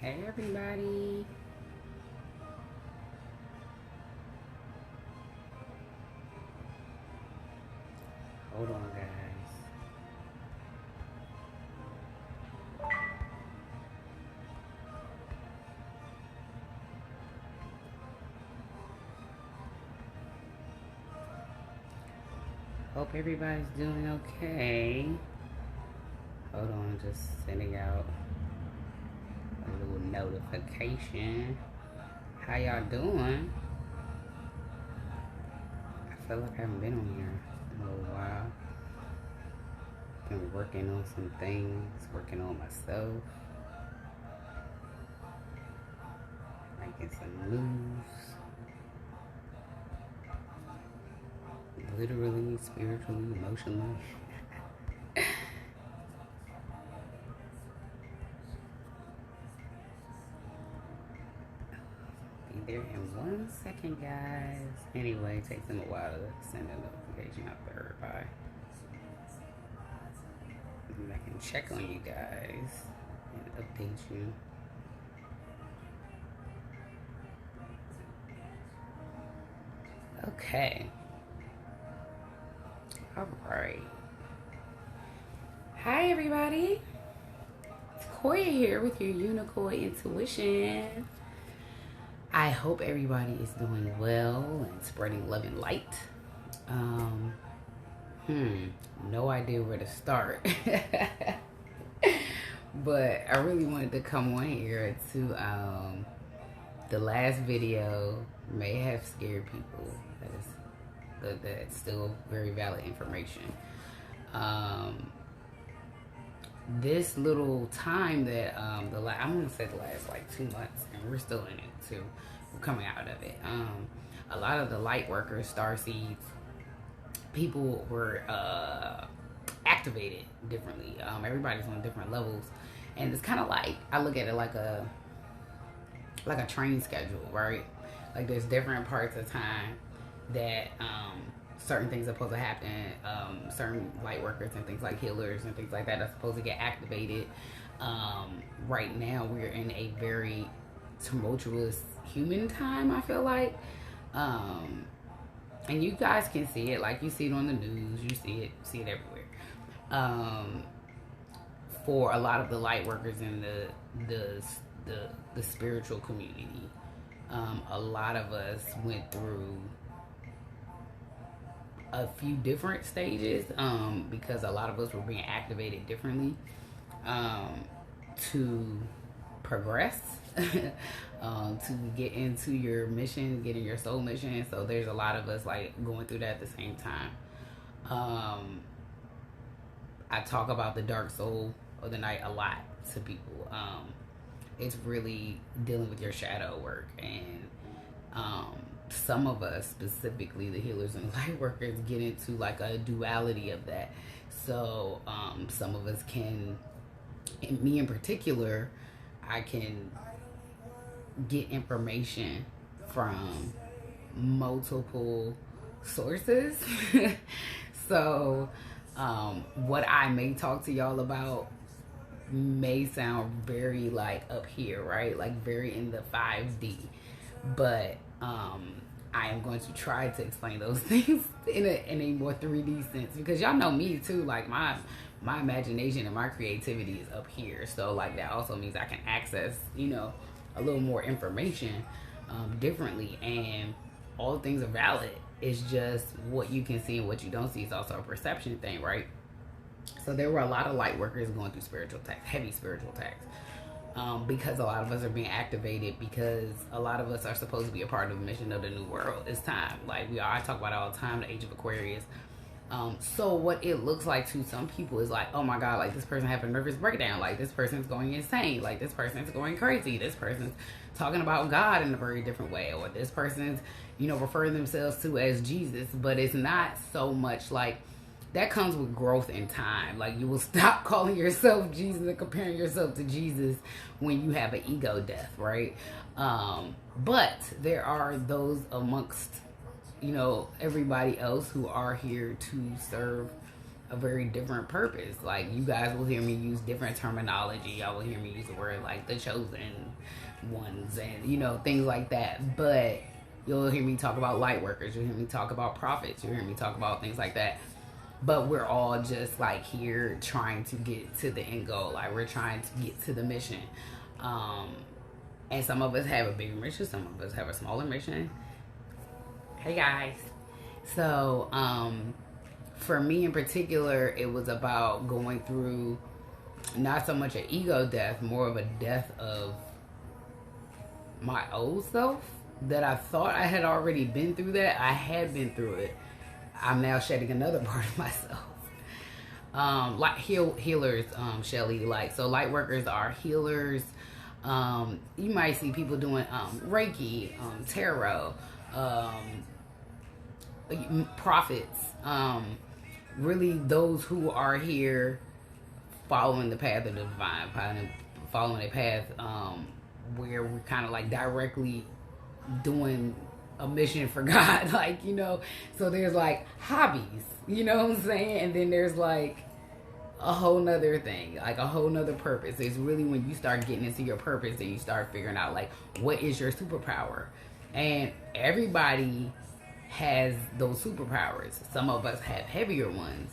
Hey everybody. Hold on guys. Hope everybody's doing okay. Hold on, just sending out a little notification. How y'all doing? I feel like I haven't been on here in a little while. Been working on some things, working on myself, making some moves. Literally, spiritually, emotionally. Be there in 1 second, guys. Anyway, it takes them a while to send a notification out to everybody. And I can check on you guys and update you. Okay. All right. Hi, everybody. It's Koya here with your UniKOY Intuition. I hope everybody is doing well and spreading love and light. No idea where to start. But I really wanted to come on here to the last video may have scared people. That's still very valid information. This little time that I'm gonna say the last like 2 months, and we're still in it too. We're coming out of it. A lot of the light workers, starseeds, people were activated differently. Everybody's on different levels, and it's kind of like, I look at it like a train schedule, right? Like there's different parts of time that certain things are supposed to happen. Certain light workers and things like healers and things like that are supposed to get activated. Right now we're in a very tumultuous human time, I feel like. And you guys can see it, like you see it on the news, you see it everywhere. For a lot of the light workers in the spiritual community, a lot of us went through a few different stages, because a lot of us were being activated differently to progress, to get into your mission, get in your soul mission. So there's a lot of us like going through that at the same time. I talk about the dark soul of the night a lot to people. It's really dealing with your shadow work, and some of us, specifically the healers and light workers, get into like a duality of that. So some of us can, and me in particular, I can get information from multiple sources. So what I may talk to y'all about may sound very like up here, right? Like very in the 5D. But I am going to try to explain those things in a more 3D sense, because y'all know me too. Like my imagination and my creativity is up here. So like that also means I can access, a little more information differently, and all things are valid. It's just what you can see and what you don't see is also a perception thing, right? So there were a lot of light workers going through spiritual attacks, heavy spiritual attacks, because a lot of us are being activated, because a lot of us are supposed to be a part of the mission of the new world. It's time. Like I talk about it all the time, the age of Aquarius. So what it looks like to some people is like, oh my God, like this person having a nervous breakdown, like this person's going insane, like this person's going crazy, this person's talking about God in a very different way, or this person's, referring themselves to as Jesus. But it's not so much like that. Comes with growth in time. Like you will stop calling yourself Jesus and comparing yourself to Jesus when you have an ego death, right? But there are those amongst everybody else who are here to serve a very different purpose. Like, you guys will hear me use different terminology. Y'all will hear me use the word like the chosen ones and, you know, things like that. But you'll hear me talk about light workers. You'll hear me talk about prophets. You'll hear me talk about things like that. But we're all just like here trying to get to the end goal. Like, we're trying to get to the mission. And some of us have a bigger mission. Some of us have a smaller mission. Hey guys. So, for me in particular, it was about going through not so much an ego death, more of a death of my old self, that I thought I had already been through that. I had been through it. I'm now shedding another part of myself. Like healers, Shelly, like, so light workers are healers. You might see people doing Reiki, tarot, prophets, really those who are here following the path of the divine, following a path where we're kind of like directly doing a mission for God, like, you know. So there's like hobbies, you know what I'm saying, and then there's like a whole nother thing, like a whole nother purpose. It's really when you start getting into your purpose and you start figuring out like what is your superpower. And everybody has those superpowers. Some of us have heavier ones.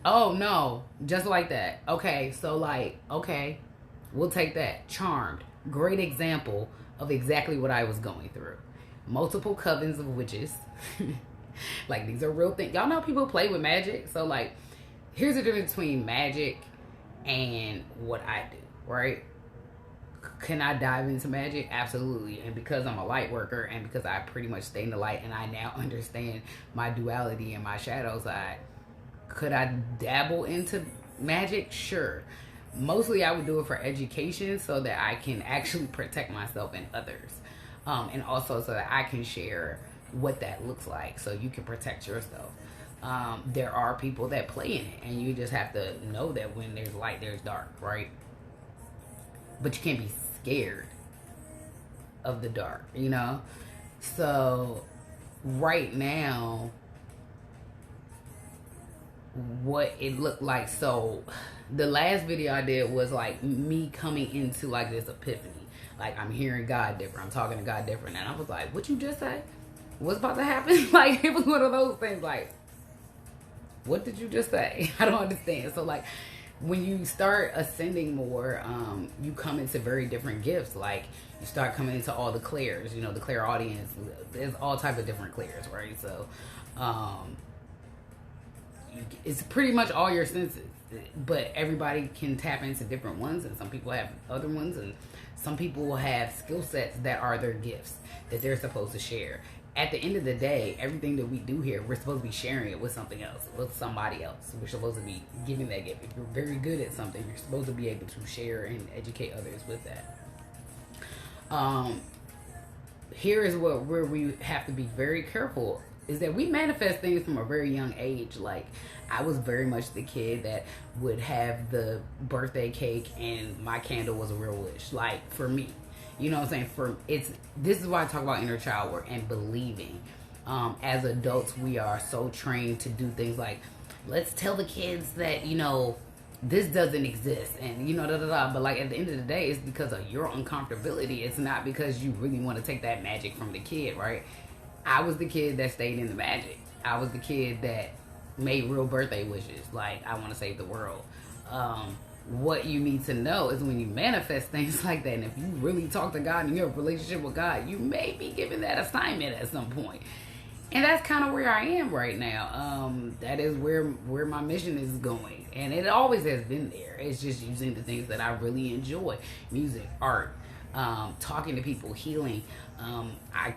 Oh no, just like that. Okay, so like, okay, we'll take that. Charmed, great example of exactly what I was going through. Multiple covens of witches. Like, these are real things. Y'all know people play with magic. So like, here's the difference between magic and what I do, right? Can I dive into magic? Absolutely. And because I'm a light worker and because I pretty much stay in the light and I now understand my duality and my shadow side, could I dabble into magic? Sure. Mostly I would do it for education so that I can actually protect myself and others. And also so that I can share what that looks like so you can protect yourself. There are people that play in it, and you just have to know that when there's light, there's dark, right? But you can't be scared of the dark, you know? So right now, what it looked like, so the last video I did was like me coming into like this epiphany. Like, I'm hearing God different, I'm talking to God different, and I was like, what you just say? What's about to happen? Like, it was one of those things, like, what did you just say? I don't understand. So like, when you start ascending more, you come into very different gifts. Like, you start coming into all the clairs, you know, the clairaudience. There's all types of different clairs, right? So it's pretty much all your senses, but everybody can tap into different ones, and some people have other ones, and some people will have skill sets that are their gifts that they're supposed to share. At the end of the day, everything that we do here, we're supposed to be sharing it with something else, with somebody else. We're supposed to be giving that gift. If you're very good at something, you're supposed to be able to share and educate others with that. Here is where we have to be very careful, is that we manifest things from a very young age. Like, I was very much the kid that would have the birthday cake and my candle was a real wish. Like, for me. You know what I'm saying? This is why I talk about inner child work and believing. As adults, we are so trained to do things like, let's tell the kids that, you know, this doesn't exist, and, you know, But like, at the end of the day, it's because of your uncomfortability. It's not because you really want to take that magic from the kid, right? I was the kid that stayed in the magic. I was the kid that made real birthday wishes. Like, I want to save the world. What you need to know is when you manifest things like that, and if you really talk to God and you have a relationship with God, you may be given that assignment at some point. And that's kind of where I am right now. That is where my mission is going. And it always has been there. It's just using the things that I really enjoy. Music, art, talking to people, healing. I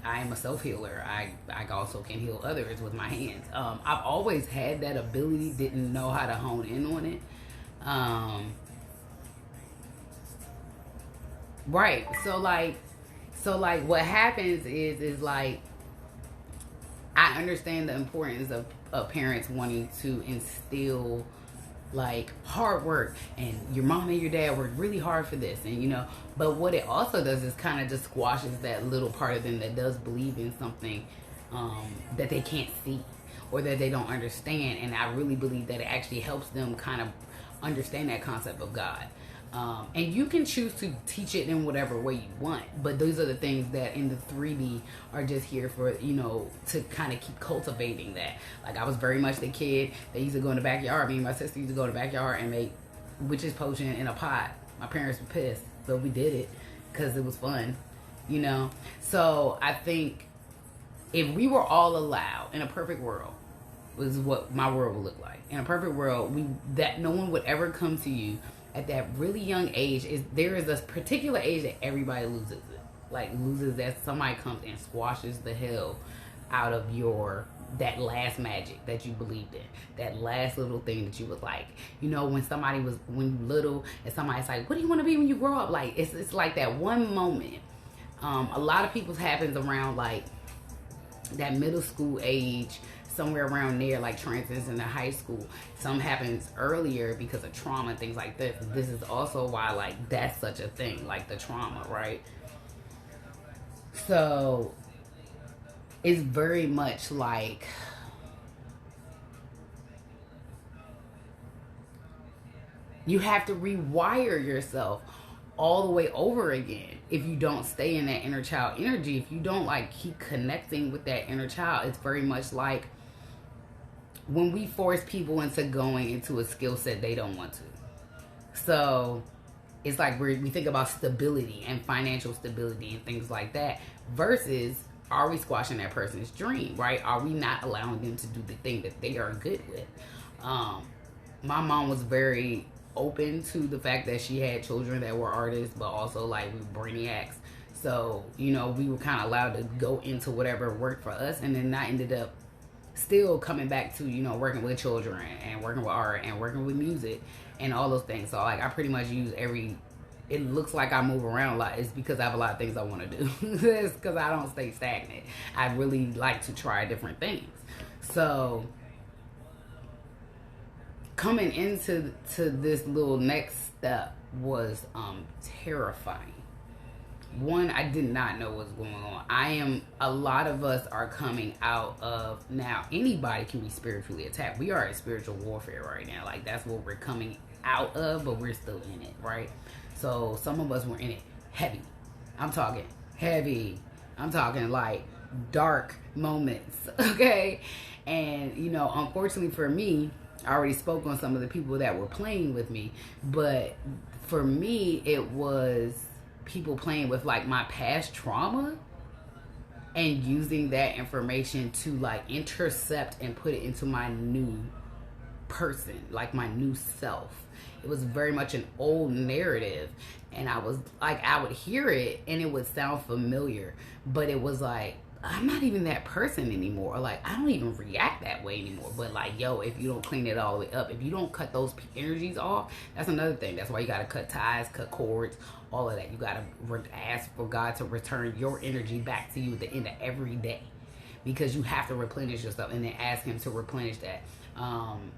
am a self-healer. I also can heal others with my hands. I've always had that ability, didn't know how to hone in on it. Right. So like what happens is like, I understand the importance of parents wanting to instill like hard work, and your mom and your dad worked really hard for this, and, you know, but what it also does is kind of just squashes that little part of them that does believe in something that they can't see, or that they don't understand. And I really believe that it actually helps them kind of understand that concept of God. And you can choose to teach it in whatever way you want, but those are the things that in the 3D are just here for, you know, to kind of keep cultivating that. Like, I was very much the kid that used to go in the backyard. Me and my sister used to go in the backyard and make witch's potion in a pot. My parents were pissed, but we did it because it was fun, you know. So I think if we were all allowed in a perfect world, was what my world would look like. In a perfect world, that no one would ever come to you at that really young age. There is a particular age that everybody loses it. Like, loses that somebody comes and squashes the hell out of that last magic that you believed in. That last little thing that you was like. You know, when you little and somebody's like, what do you want to be when you grow up? Like, it's like that one moment. A lot of people's happens around like that middle school age, somewhere around there, like transition to high school. Some happens earlier because of trauma and things like this. This is also why, like, that's such a thing, like the trauma, right? So it's very much like you have to rewire yourself all the way over again if you don't stay in that inner child energy. If you don't, like, keep connecting with that inner child, it's very much like when we force people into going into a skill set they don't want to. So it's like we think about stability and financial stability and things like that, versus, are we squashing that person's dream, right? Are we not allowing them to do the thing that they are good with? My mom was very open to the fact that she had children that were artists, but also, like, we were brainiacs. So, you know, we were kind of allowed to go into whatever worked for us, and then I ended up still coming back to, you know, working with children and working with art and working with music and all those things. So, like, I pretty much use it looks like I move around a lot. It's because I have a lot of things I want to do. It's because I don't stay stagnant. I really like to try different things. So coming into this little next step was terrifying. One, I did not know what's going on. A lot of us are coming out of, now anybody can be spiritually attacked. We are in spiritual warfare right now. Like, that's what we're coming out of, but we're still in it, right? So some of us were in it heavy. I'm talking heavy. I'm talking like dark moments, okay? And, you know, unfortunately for me, I already spoke on some of the people that were playing with me, but for me, it was people playing with, like, my past trauma and using that information to, like, intercept and put it into my new person, like my new self. It was very much an old narrative, and I was like, I would hear it and it would sound familiar, but it was like, I'm not even that person anymore. Like, I don't even react that way anymore. But, like, yo, if you don't clean it all the way up, if you don't cut those energies off, that's another thing. That's why you got to cut ties, cut cords, all of that. You got to ask for God to return your energy back to you at the end of every day, because you have to replenish yourself, and then ask him to replenish that.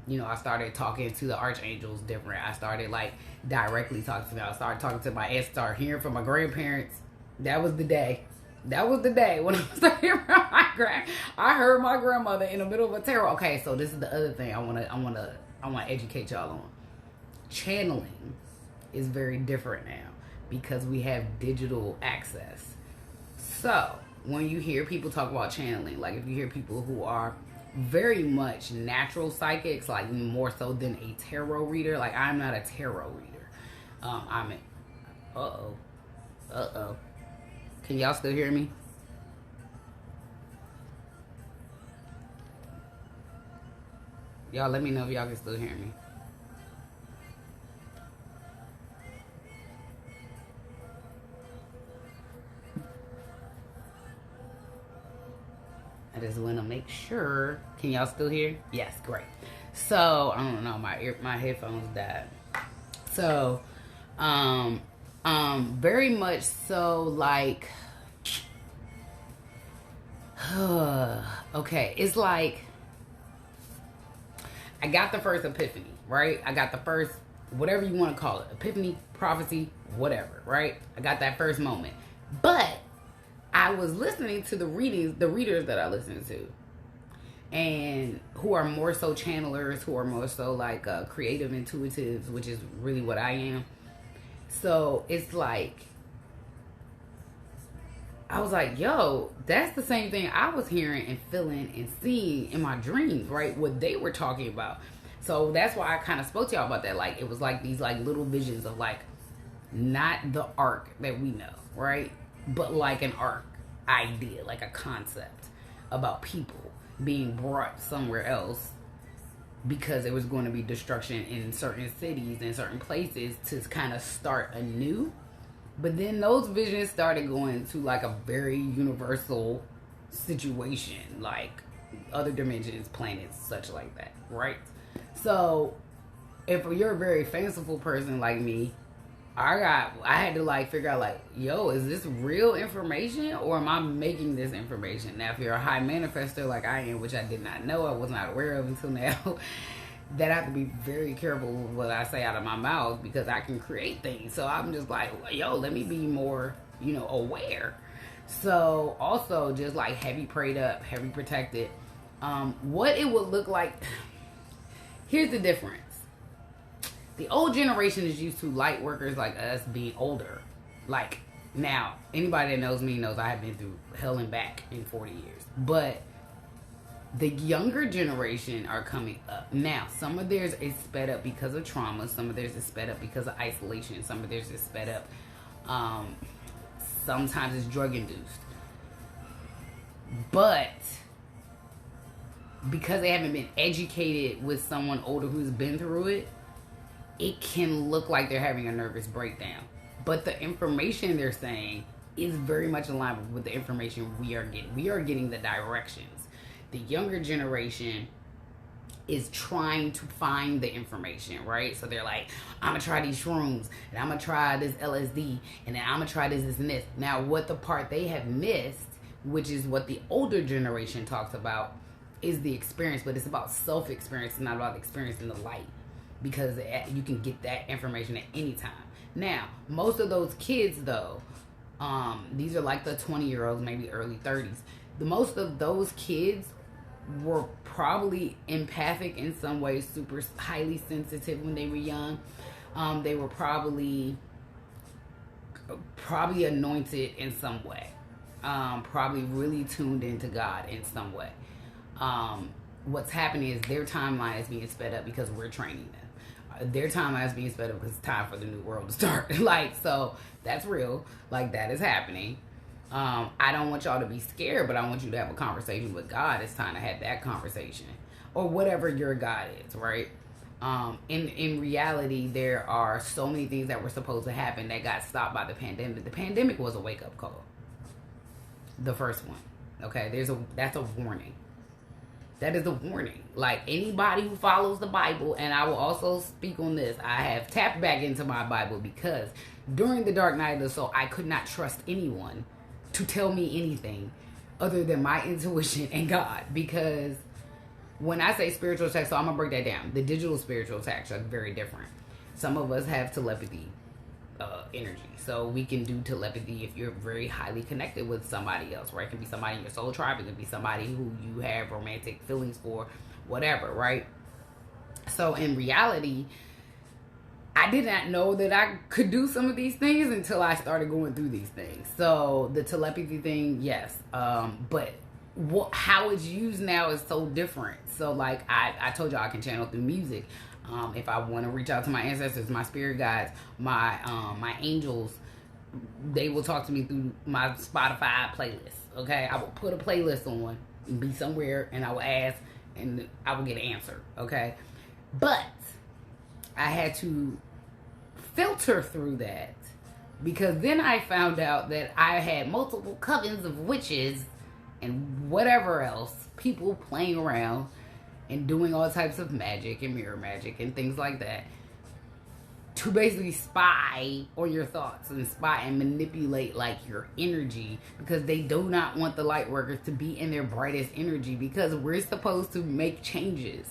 You know, I started talking to the archangels different. I started, like, directly talking to them. I started talking to my aunt, started hearing from my grandparents. That was the day. That was the day when I started hearing from my I heard my grandmother in the middle of a tarot. Okay, so this is the other thing I wanna educate y'all on. Channeling is very different now because we have digital access. So when you hear people talk about channeling, like if you hear people who are very much natural psychics, like more so than a tarot reader, like I'm not a tarot reader. Uh-oh. Can y'all still hear me? Y'all let me know if y'all can still hear me. I just want to make sure. Can y'all still hear? Yes, great. So, I don't know, my headphones died. So, very much so, like, okay, it's like, I got the first epiphany, right? I got the first, whatever you want to call it, epiphany, prophecy, whatever, right? I got that first moment. But I was listening to the readers that I listened to, and who are more so channelers, who are more so like creative intuitives, which is really what I am. So it's like, I was like, yo, that's the same thing I was hearing and feeling and seeing in my dreams, right? What they were talking about. So that's why I kind of spoke to y'all about that. Like, it was like these like little visions of like, not the arc that we know, right? But like an arc idea, like a concept about people being brought somewhere else because there was going to be destruction in certain cities and certain places to kind of start anew. But then those visions started going to like a very universal situation, like other dimensions, planets, such like that, right? So if you're a very fanciful person like me, I had to like figure out like, yo, is this real information or am I making this information? Now, if you're a high manifester like I am, which I did not know, I was not aware of until now, that I have to be very careful with what I say out of my mouth because I can create things. So I'm just like, yo, let me be more, aware. So also just like heavy prayed up, heavy protected. What it would look like, here's the difference. The old generation is used to light workers like us being older. Like, now, anybody that knows me knows I have been through hell and back in 40 years. But the younger generation are coming up. Now, some of theirs is sped up because of trauma. Some of theirs is sped up because of isolation. Some of theirs is sped up. Sometimes it's drug induced. But because they haven't been educated with someone older who's been through it, it can look like they're having a nervous breakdown. But the information they're saying is very much in line with the information we are getting. We are getting the directions. The younger generation is trying to find the information, right? So they're like, I'm going to try these shrooms, and I'm going to try this LSD, and then I'm going to try this, and this. Now, what the part they have missed, which is what the older generation talks about, is the experience. But it's about self-experience, not about experiencing the light. Because you can get that information at any time. Now, most of those kids, though, these are like the 20-year-olds, maybe early 30s. Most of those kids were probably empathic in some ways, super highly sensitive when they were young. They were probably anointed in some way. Probably really tuned into God in some way. What's happening is their timeline is being sped up because we're training them. Their timeline is being sped up because it's time for the new world to start. So that's real. Like, that is happening. I don't want y'all to be scared, but I want you to have a conversation with God. It's time to have that conversation. Or whatever your God is, right? In reality, there are so many things that were supposed to happen that got stopped by the pandemic. The pandemic was a wake-up call. The first one. Okay? That's a warning. That is a warning. Like, anybody who follows the Bible, and I will also speak on this, I have tapped back into my Bible because during the dark night of the soul, I could not trust anyone to tell me anything other than my intuition and God. Because when I say spiritual attacks, so I'm going to break that down. The digital spiritual attacks are very different. Some of us have telepathy energy. So we can do telepathy if you're very highly connected with somebody else, right? It can be somebody in your soul tribe. It can be somebody who you have romantic feelings for, whatever, right? So in reality, I did not know that I could do some of these things until I started going through these things. So the telepathy thing, yes. But how it's used now is so different. So like I told y'all, I can channel through music. If I want to reach out to my ancestors, my spirit guides, my angels, they will talk to me through my Spotify playlist. Okay, I will put a playlist on and be somewhere, and I will ask, and I will get an answer. Okay, but I had to filter through that because then I found out that I had multiple covens of witches and whatever else, people playing around and doing all types of magic and mirror magic and things like that to basically spy on your thoughts and spy and manipulate like your energy, because they do not want the light workers to be in their brightest energy, because we're supposed to make changes.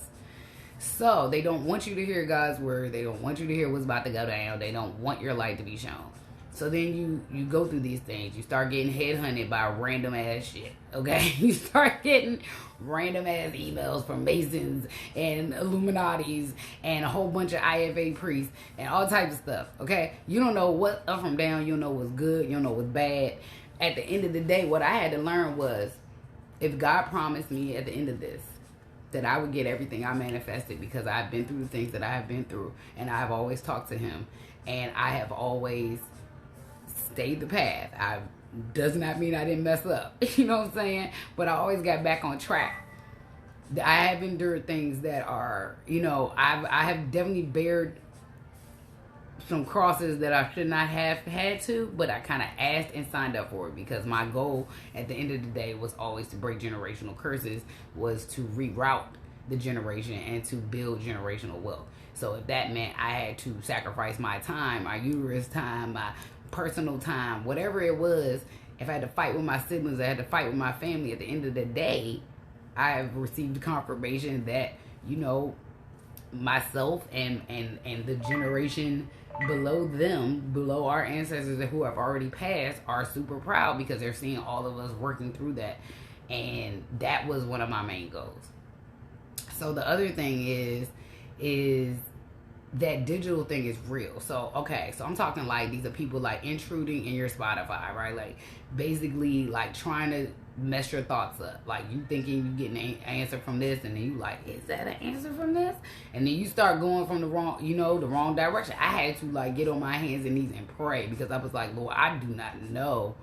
So they don't want you to hear God's word. They don't want you to hear what's about to go down. They don't want your light to be shown. So then you go through these things. You start getting headhunted by random ass shit. Okay, you start getting random ass emails from Masons and Illuminatis and a whole bunch of IFA priests and all types of stuff. Okay, you don't know what's up from down. You don't know what's good. You don't know what's bad. At the end of the day, what I had to learn was, if God promised me at the end of this that I would get everything I manifested, because I've been through the things that I have been through, and I've always talked to him, and I have always stayed the path. Does not mean I didn't mess up. You know what I'm saying? But I always got back on track. I have endured things that are, I have definitely bared some crosses that I should not have had to, but I kind of asked and signed up for it, because my goal at the end of the day was always to break generational curses, was to reroute the generation and to build generational wealth. So if that meant I had to sacrifice my time, my uterus time, my personal time, whatever it was, if I had to fight with my siblings, I had to fight with my family, at the end of the day, I've received confirmation that, myself and the generation below them, below our ancestors who have already passed, are super proud, because they're seeing all of us working through that. And that was one of my main goals. So the other thing is that digital thing is real. So, okay, so I'm talking like these are people like intruding in your Spotify, right? Like basically like trying to mess your thoughts up. Like you thinking you getting an answer from this, and then you like, is that an answer from this? And then you start going from the wrong direction. I had to like get on my hands and knees and pray, because I was like, Lord, I do not know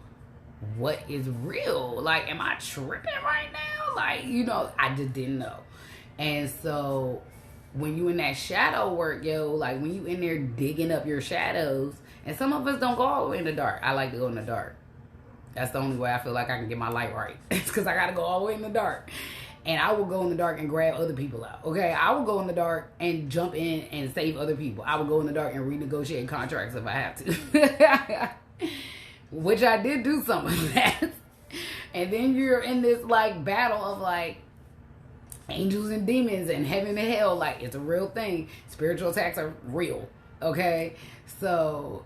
what is real. Like, am I tripping right now? Like, I just didn't know. And so when you in that shadow work, like when you in there digging up your shadows, and some of us don't go all the way in the dark. I like to go in the dark. That's the only way I feel like I can get my light right. It's because I got to go all the way in the dark. And I will go in the dark and grab other people out. Okay, I will go in the dark and jump in and save other people. I will go in the dark and renegotiate contracts if I have to. Which I did do some of that. And then you're in this like battle of like angels and demons and heaven and hell. Like, it's a real thing. Spiritual attacks are real. Okay, so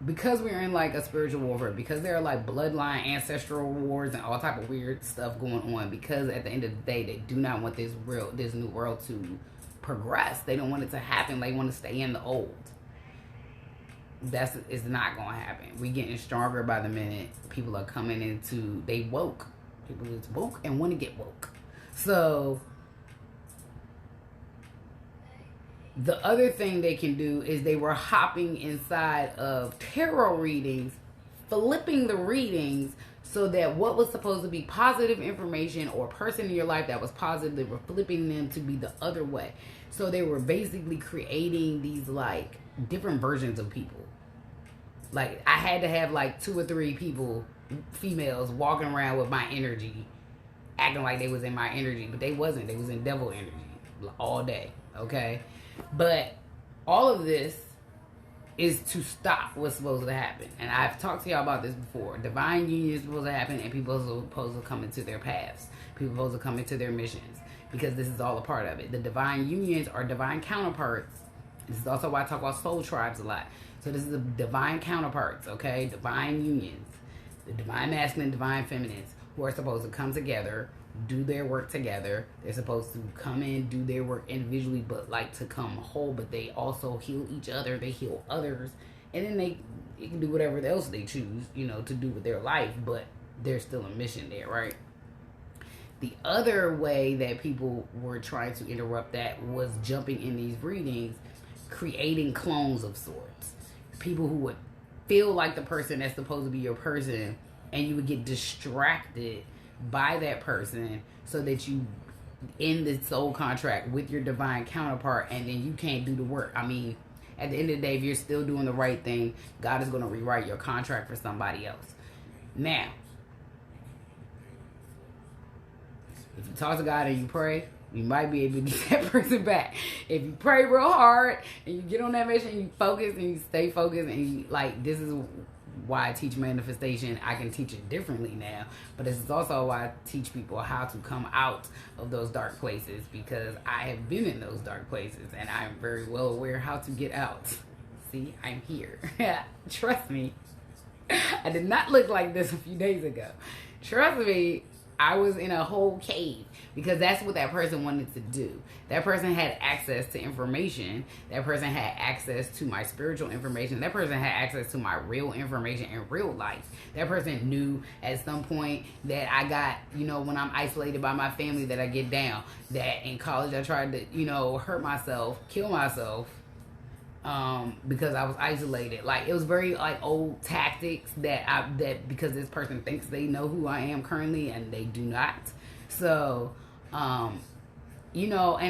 because we're in like a spiritual warfare, because there are like bloodline ancestral wars and all type of weird stuff going on, because at the end of the day they do not want this new world to progress. They don't want it to happen. They want to stay in the old. It's not gonna happen. We getting stronger by the minute. People are coming into, they woke. People is woke and want to get woke. So the other thing they can do is they were hopping inside of tarot readings, flipping the readings, so that what was supposed to be positive information or person in your life that was positive, they were flipping them to be the other way. So they were basically creating these like different versions of people. Like I had to have like 2 or 3 people, females, walking around with my energy, acting like they was in my energy, but they wasn't. They was in devil energy all day. Okay, but all of this is to stop what's supposed to happen. And I've talked to y'all about this before. Divine union is supposed to happen, and people are supposed to come into their paths. People are supposed to come into their missions, because this is all a part of it. The divine unions are divine counterparts. This is also why I talk about soul tribes a lot. So this is the divine counterparts, okay? Divine unions. The divine masculine, divine feminines, who are supposed to come together, do their work together. They're supposed to come in, do their work individually, but like to come whole, but they also heal each other. They heal others. And then they can do whatever else they choose, to do with their life, but there's still a mission there, right? The other way that people were trying to interrupt that was jumping in these readings, creating clones of sorts. People who would feel like the person that's supposed to be your person, and you would get distracted by that person, so that you end the soul contract with your divine counterpart, and then you can't do the work. I mean, at the end of the day, if you're still doing the right thing, God is going to rewrite your contract for somebody else. Now, if you talk to God and you pray, you might be able to get that person back. If you pray real hard and you get on that mission and you focus and you stay focused, and you like, this is why I teach manifestation. I can teach it differently now, but this is also why I teach people how to come out of those dark places, because I have been in those dark places and I'm very well aware how to get out. see, I'm here. Trust me. I did not look like this a few days ago. Trust me, I was in a whole cave because that's what that person wanted to do. That person had access to information. That person had access to my spiritual information. That person had access to my real information in real life. That person knew at some point that I got, when I'm isolated by my family, that I get down. That in college I tried to, hurt myself, kill myself. Because I was isolated. Like, it was very old tactics that because this person thinks they know who I am currently and they do not. So, and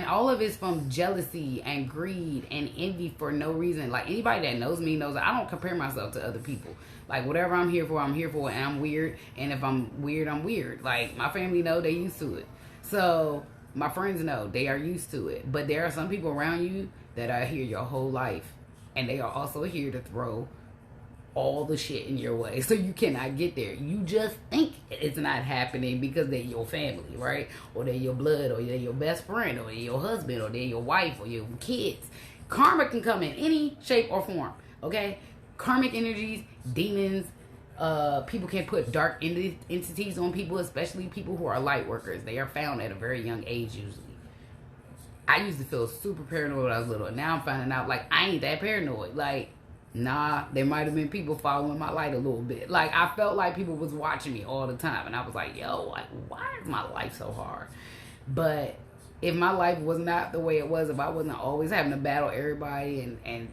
all of it's from jealousy and greed and envy for no reason. Like, anybody that knows me knows that I don't compare myself to other people. Like, whatever I'm here for, and I'm weird. And if I'm weird, I'm weird. Like, my family know, they used to it. So, my friends know, they are used to it. But there are some people around you that are here your whole life, and they are also here to throw all the shit in your way, so you cannot get there. You just think it's not happening because they're your family, right? Or they're your blood, or they're your best friend, or they're your husband, or they're your wife, or your kids. Karma can come in any shape or form, okay? Karmic energies, demons, people can put dark entities on people, especially people who are light workers. They are found at a very young age usually. I used to feel super paranoid when I was little. And now I'm finding out, I ain't that paranoid. Nah, there might have been people following my light a little bit. I felt like people was watching me all the time. And I was like, yo, why is my life so hard? But if my life was not the way it was, if I wasn't always having to battle everybody and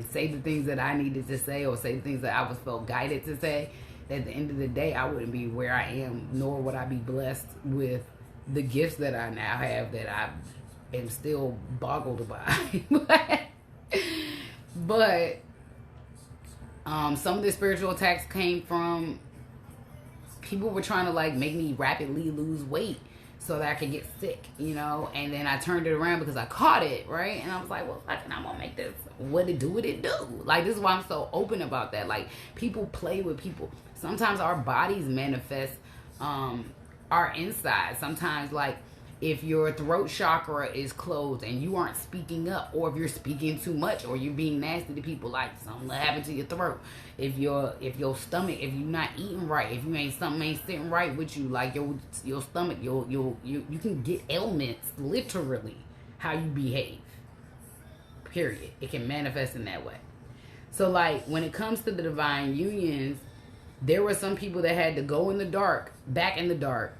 say the things that I needed to say, or say the things that I was felt guided to say, at the end of the day, I wouldn't be where I am, nor would I be blessed with the gifts that I now have that I am still boggled by. but some of the spiritual attacks came from people were trying to make me rapidly lose weight so that I could get sick, and then I turned it around because I caught it, right? And I was like, well, fucking, I'm gonna make this what it do. This is why I'm so open about that. People play with people. Sometimes our bodies manifest our inside. Sometimes if your throat chakra is closed and you aren't speaking up, or if you're speaking too much, or you're being nasty to people, something happened to your throat. If your stomach, if you're not eating right, if something ain't sitting right with you, your stomach, you can get ailments literally how you behave. Period. It can manifest in that way. So when it comes to the divine unions, there were some people that had to go in the dark, back in the dark,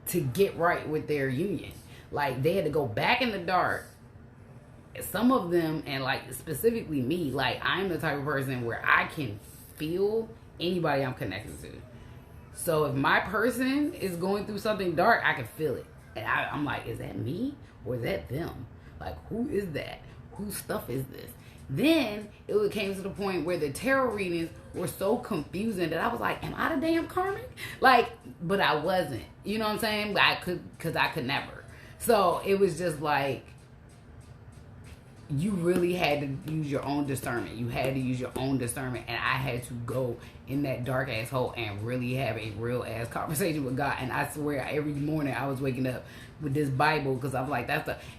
to get right with their union. They had to go back in the dark. Some of them, and specifically me, I'm the type of person where I can feel anybody I'm connected to. So if my person is going through something dark, I can feel it. And I'm like, is that me or is that them? Who is that? Whose stuff is this? Then it came to the point where the tarot readings were so confusing that I was like, am I the damn karmic? But I wasn't. You know what I'm saying? Because I could never. So it was just you really had to use your own discernment. You had to use your own discernment. And I had to go in that dark ass hole and really have a real ass conversation with God. And I swear every morning I was waking up with this Bible, because I'm like,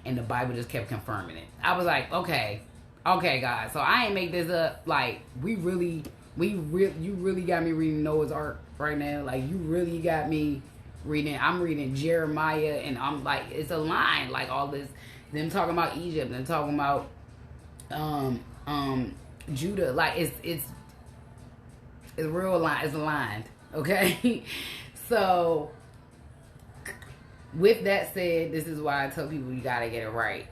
and the Bible just kept confirming it. I was like, okay, God. So I ain't make this up. You really got me reading Noah's Ark right now. You really got me reading. I'm reading Jeremiah, and I'm it's a line. All this, them talking about Egypt, and talking about Judah. It's real aligned. It's aligned. Okay. So with that said, this is why I tell people you gotta get it right.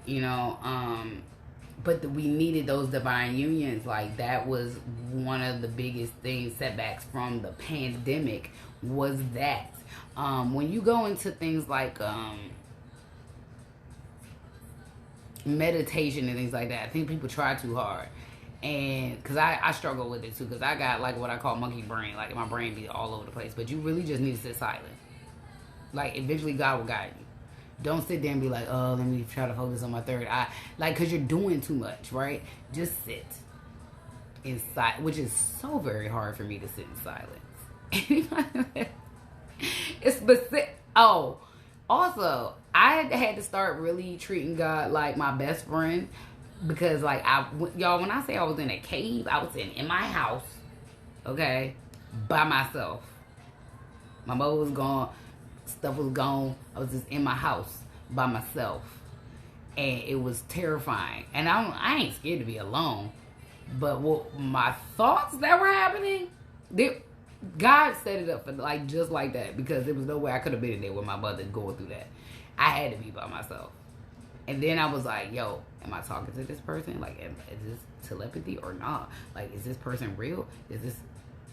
But we needed those divine unions. That was one of the biggest setbacks from the pandemic, was that when you go into things like meditation and things like that, I think people try too hard. And because I struggle with it too, because I got what I call monkey brain. My brain be all over the place. But you really just need to sit silent. Eventually God will guide you. Don't sit there and be oh, let me try to focus on my third eye. Because you're doing too much, right? Just sit inside, which is so very hard for me to sit in silence. It's specific. Oh, also, I had to start really treating God like my best friend. Because like y'all, when I say I was in a cave, I was in my house, okay, by myself. My mother was gone, stuff was gone. I was just in my house by myself, and it was terrifying. And I ain't scared to be alone, but my thoughts that were happening, God set it up for like just like that, because there was no way I could have been in there with my mother going through that. I had to be by myself. And then I was like, yo, am I talking to this person? Like, is this telepathy or not? Like, is this person real? Is this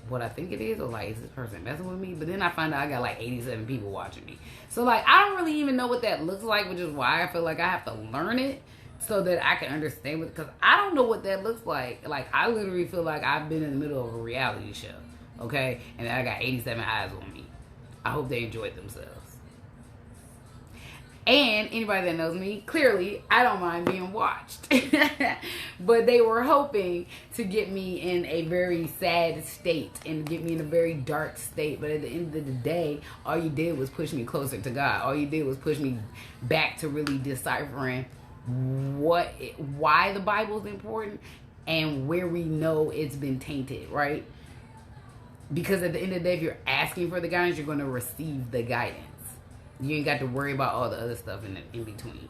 what I think it is? Or like, is this person messing with me? But then I found out I got like 87 people watching me. So like, I don't really even know what that looks like, which is why I feel like I have to learn it so that I can understand it. Because I don't know what that looks like. Like, I literally feel like I've been in the middle of a reality show. Okay? And I got 87 eyes on me. I hope they enjoyed themselves. And anybody that knows me, clearly, I don't mind being watched. But they were hoping to get me in a very sad state and get me in a very dark state. But at the end of the day, all you did was push me closer to God. All you did was push me back to really deciphering why the Bible is important and where we know it's been tainted, right? Because at the end of the day, if you're asking for the guidance, you're going to receive the guidance. You ain't got to worry about all the other stuff in between.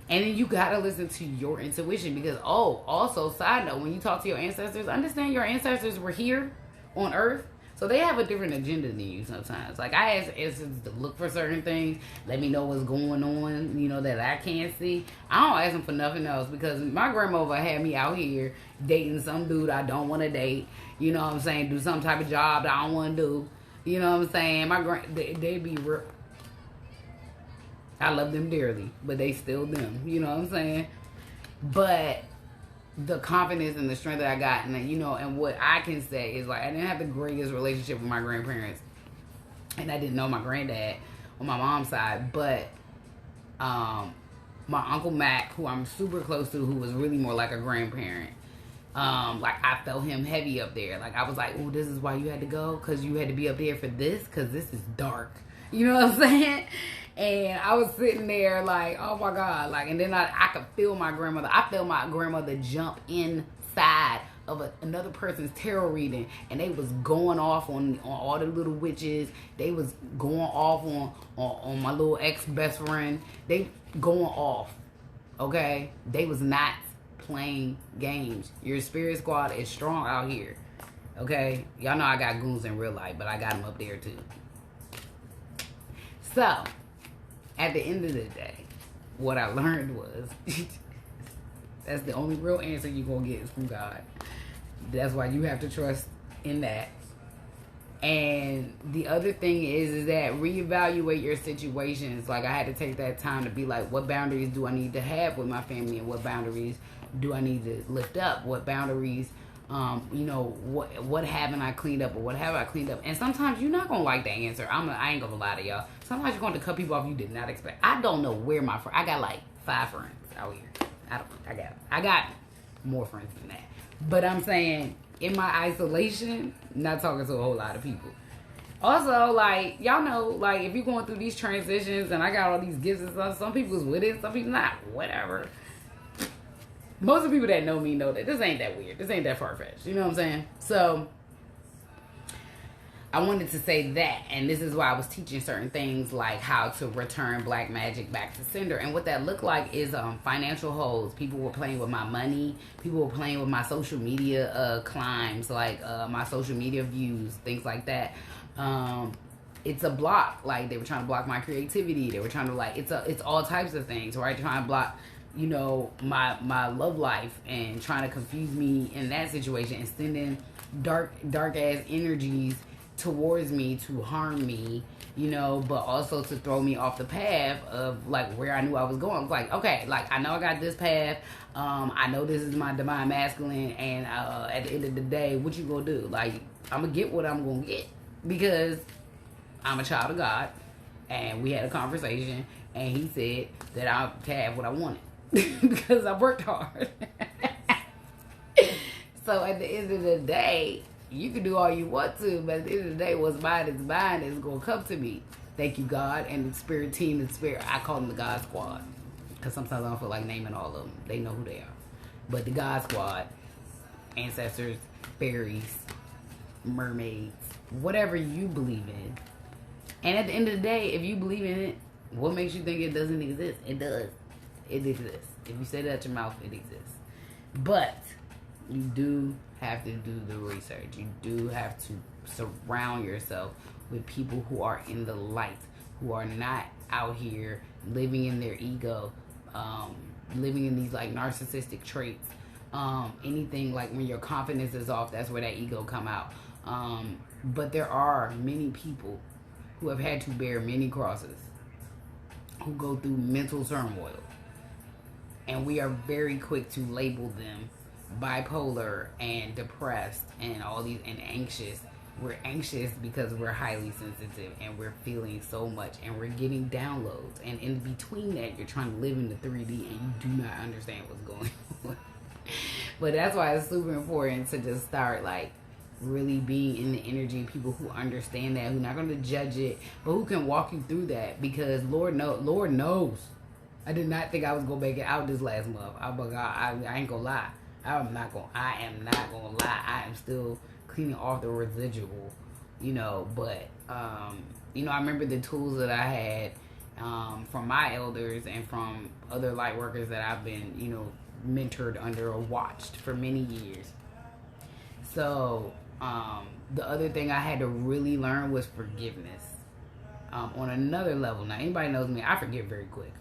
And then you got to listen to your intuition, because, also, side note, when you talk to your ancestors, understand your ancestors were here on Earth. So they have a different agenda than you sometimes. Like, I ask ancestors to look for certain things, let me know what's going on, that I can't see. I don't ask them for nothing else, because my grandmother had me out here dating some dude I don't want to date. You know what I'm saying? Do some type of job that I don't want to do. You know what I'm saying? They be real. I love them dearly, but they still them. You know what I'm saying? But the confidence and the strength that I got, and and what I can say is, like, I didn't have the greatest relationship with my grandparents, and I didn't know my granddad on my mom's side, but my Uncle Mac, who I'm super close to, who was really more like a grandparent, like, I felt him heavy up there. Like, I was like, oh, this is why you had to go? Because you had to be up there for this? Because this is dark. You know what I'm saying? And I was sitting there like, oh my God. Like, and then I could feel my grandmother. I felt my grandmother jump inside of another person's tarot reading. And they was going off on all the little witches. They was going off on my little ex-best friend. They going off. Okay? They was not playing games. Your spirit squad is strong out here. Okay? Y'all know I got goons in real life, but I got them up there too. So, at the end of the day, what I learned was, that's the only real answer you're going to get is from God. That's why you have to trust in that. And the other thing is that reevaluate your situations. Like, I had to take that time to be like, what boundaries do I need to have with my family, and what boundaries do I need to lift up? What boundaries, what haven't I cleaned up, or what have I cleaned up? And sometimes you're not going to like that answer. I ain't going to lie to y'all. Sometimes you're going to cut people off you did not expect. I don't know where I got like 5 friends out here. I got more friends than that. But I'm saying, in my isolation, not talking to a whole lot of people. Also, like, y'all know, like, if you're going through these transitions and I got all these gifts and stuff, some people's with it, some people not. Whatever. Most of the people that know me know that this ain't that weird. This ain't that far-fetched. You know what I'm saying? So, I wanted to say that, and this is why I was teaching certain things, like how to return black magic back to sender. And what that looked like is financial holes. People were playing with my money. People were playing with my social media climbs, like my social media views, things like that. It's a block. Like, they were trying to block my creativity. They were trying to, like, it's all types of things, right? Trying to block, my love life, and trying to confuse me in that situation, and sending dark ass energies towards me to harm me, but also to throw me off the path of, like, where I knew I was going. I was like, okay, like, I know I got this path. I know this is my divine masculine, and at the end of the day, what you gonna do? Like, I'm gonna get what I'm gonna get, because I'm a child of God, and we had a conversation, and he said that I could have what I wanted because I worked hard. So at the end of the day, you can do all you want to, but at the end of the day, what's mine is mine, is going to come to me. Thank you, God, and the spirit team, I call them the God Squad, because sometimes I don't feel like naming all of them. They know who they are. but the God Squad, ancestors, fairies, mermaids, whatever you believe in. And at the end of the day, if you believe in it, what makes you think it doesn't exist? It does. It exists. If you say that out your mouth, it exists. But you do have to do the research. You do have to surround yourself with people who are in the light, who are not out here living in their ego, living in these like narcissistic traits. Anything like when your confidence is off, that's where that ego come out. But there are many people who have had to bear many crosses, who go through mental turmoil. And we are very quick to label them bipolar and depressed and all these and anxious. We're anxious because we're highly sensitive and we're feeling so much and we're getting downloads. And in between that, you're trying to live in the 3D and you do not understand what's going on. But that's why it's super important to just start like really being in the energy of people who understand that, who are not going to judge it, but who can walk you through that. Because Lord knows, I did not think I was gonna make it out this last month. I ain't gonna lie. I am not gonna lie. I am still cleaning off the residual, But I remember the tools that I had from my elders and from other light workers that I've been, mentored under or watched for many years. So the other thing I had to really learn was forgiveness on another level. Now, anybody knows me, I forgive very quick.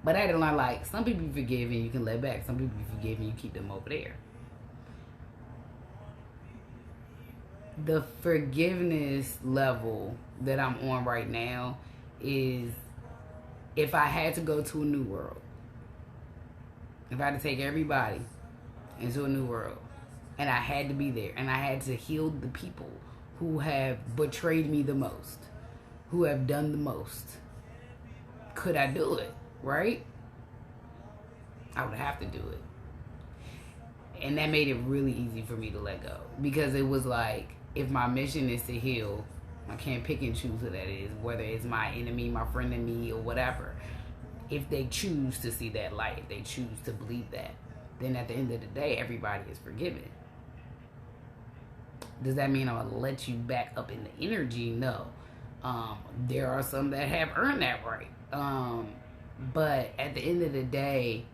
But I had to learn, like, some people you forgive and you can let back. Some people you forgive and you keep them over there. The forgiveness level that I'm on right now is if I had to go to a new world, if I had to take everybody into a new world, and I had to be there, and I had to heal the people who have betrayed me the most, who have done the most, could I do it? Right? I would have to do it. And that made it really easy for me to let go. Because it was like, if my mission is to heal, I can't pick and choose who that is. Whether it's my enemy, my friend in me, or whatever. If they choose to see that light, if they choose to believe that, then at the end of the day, everybody is forgiven. Does that mean I'm going to let you back up in the energy? No. There are some that have earned that right. But at the end of the day,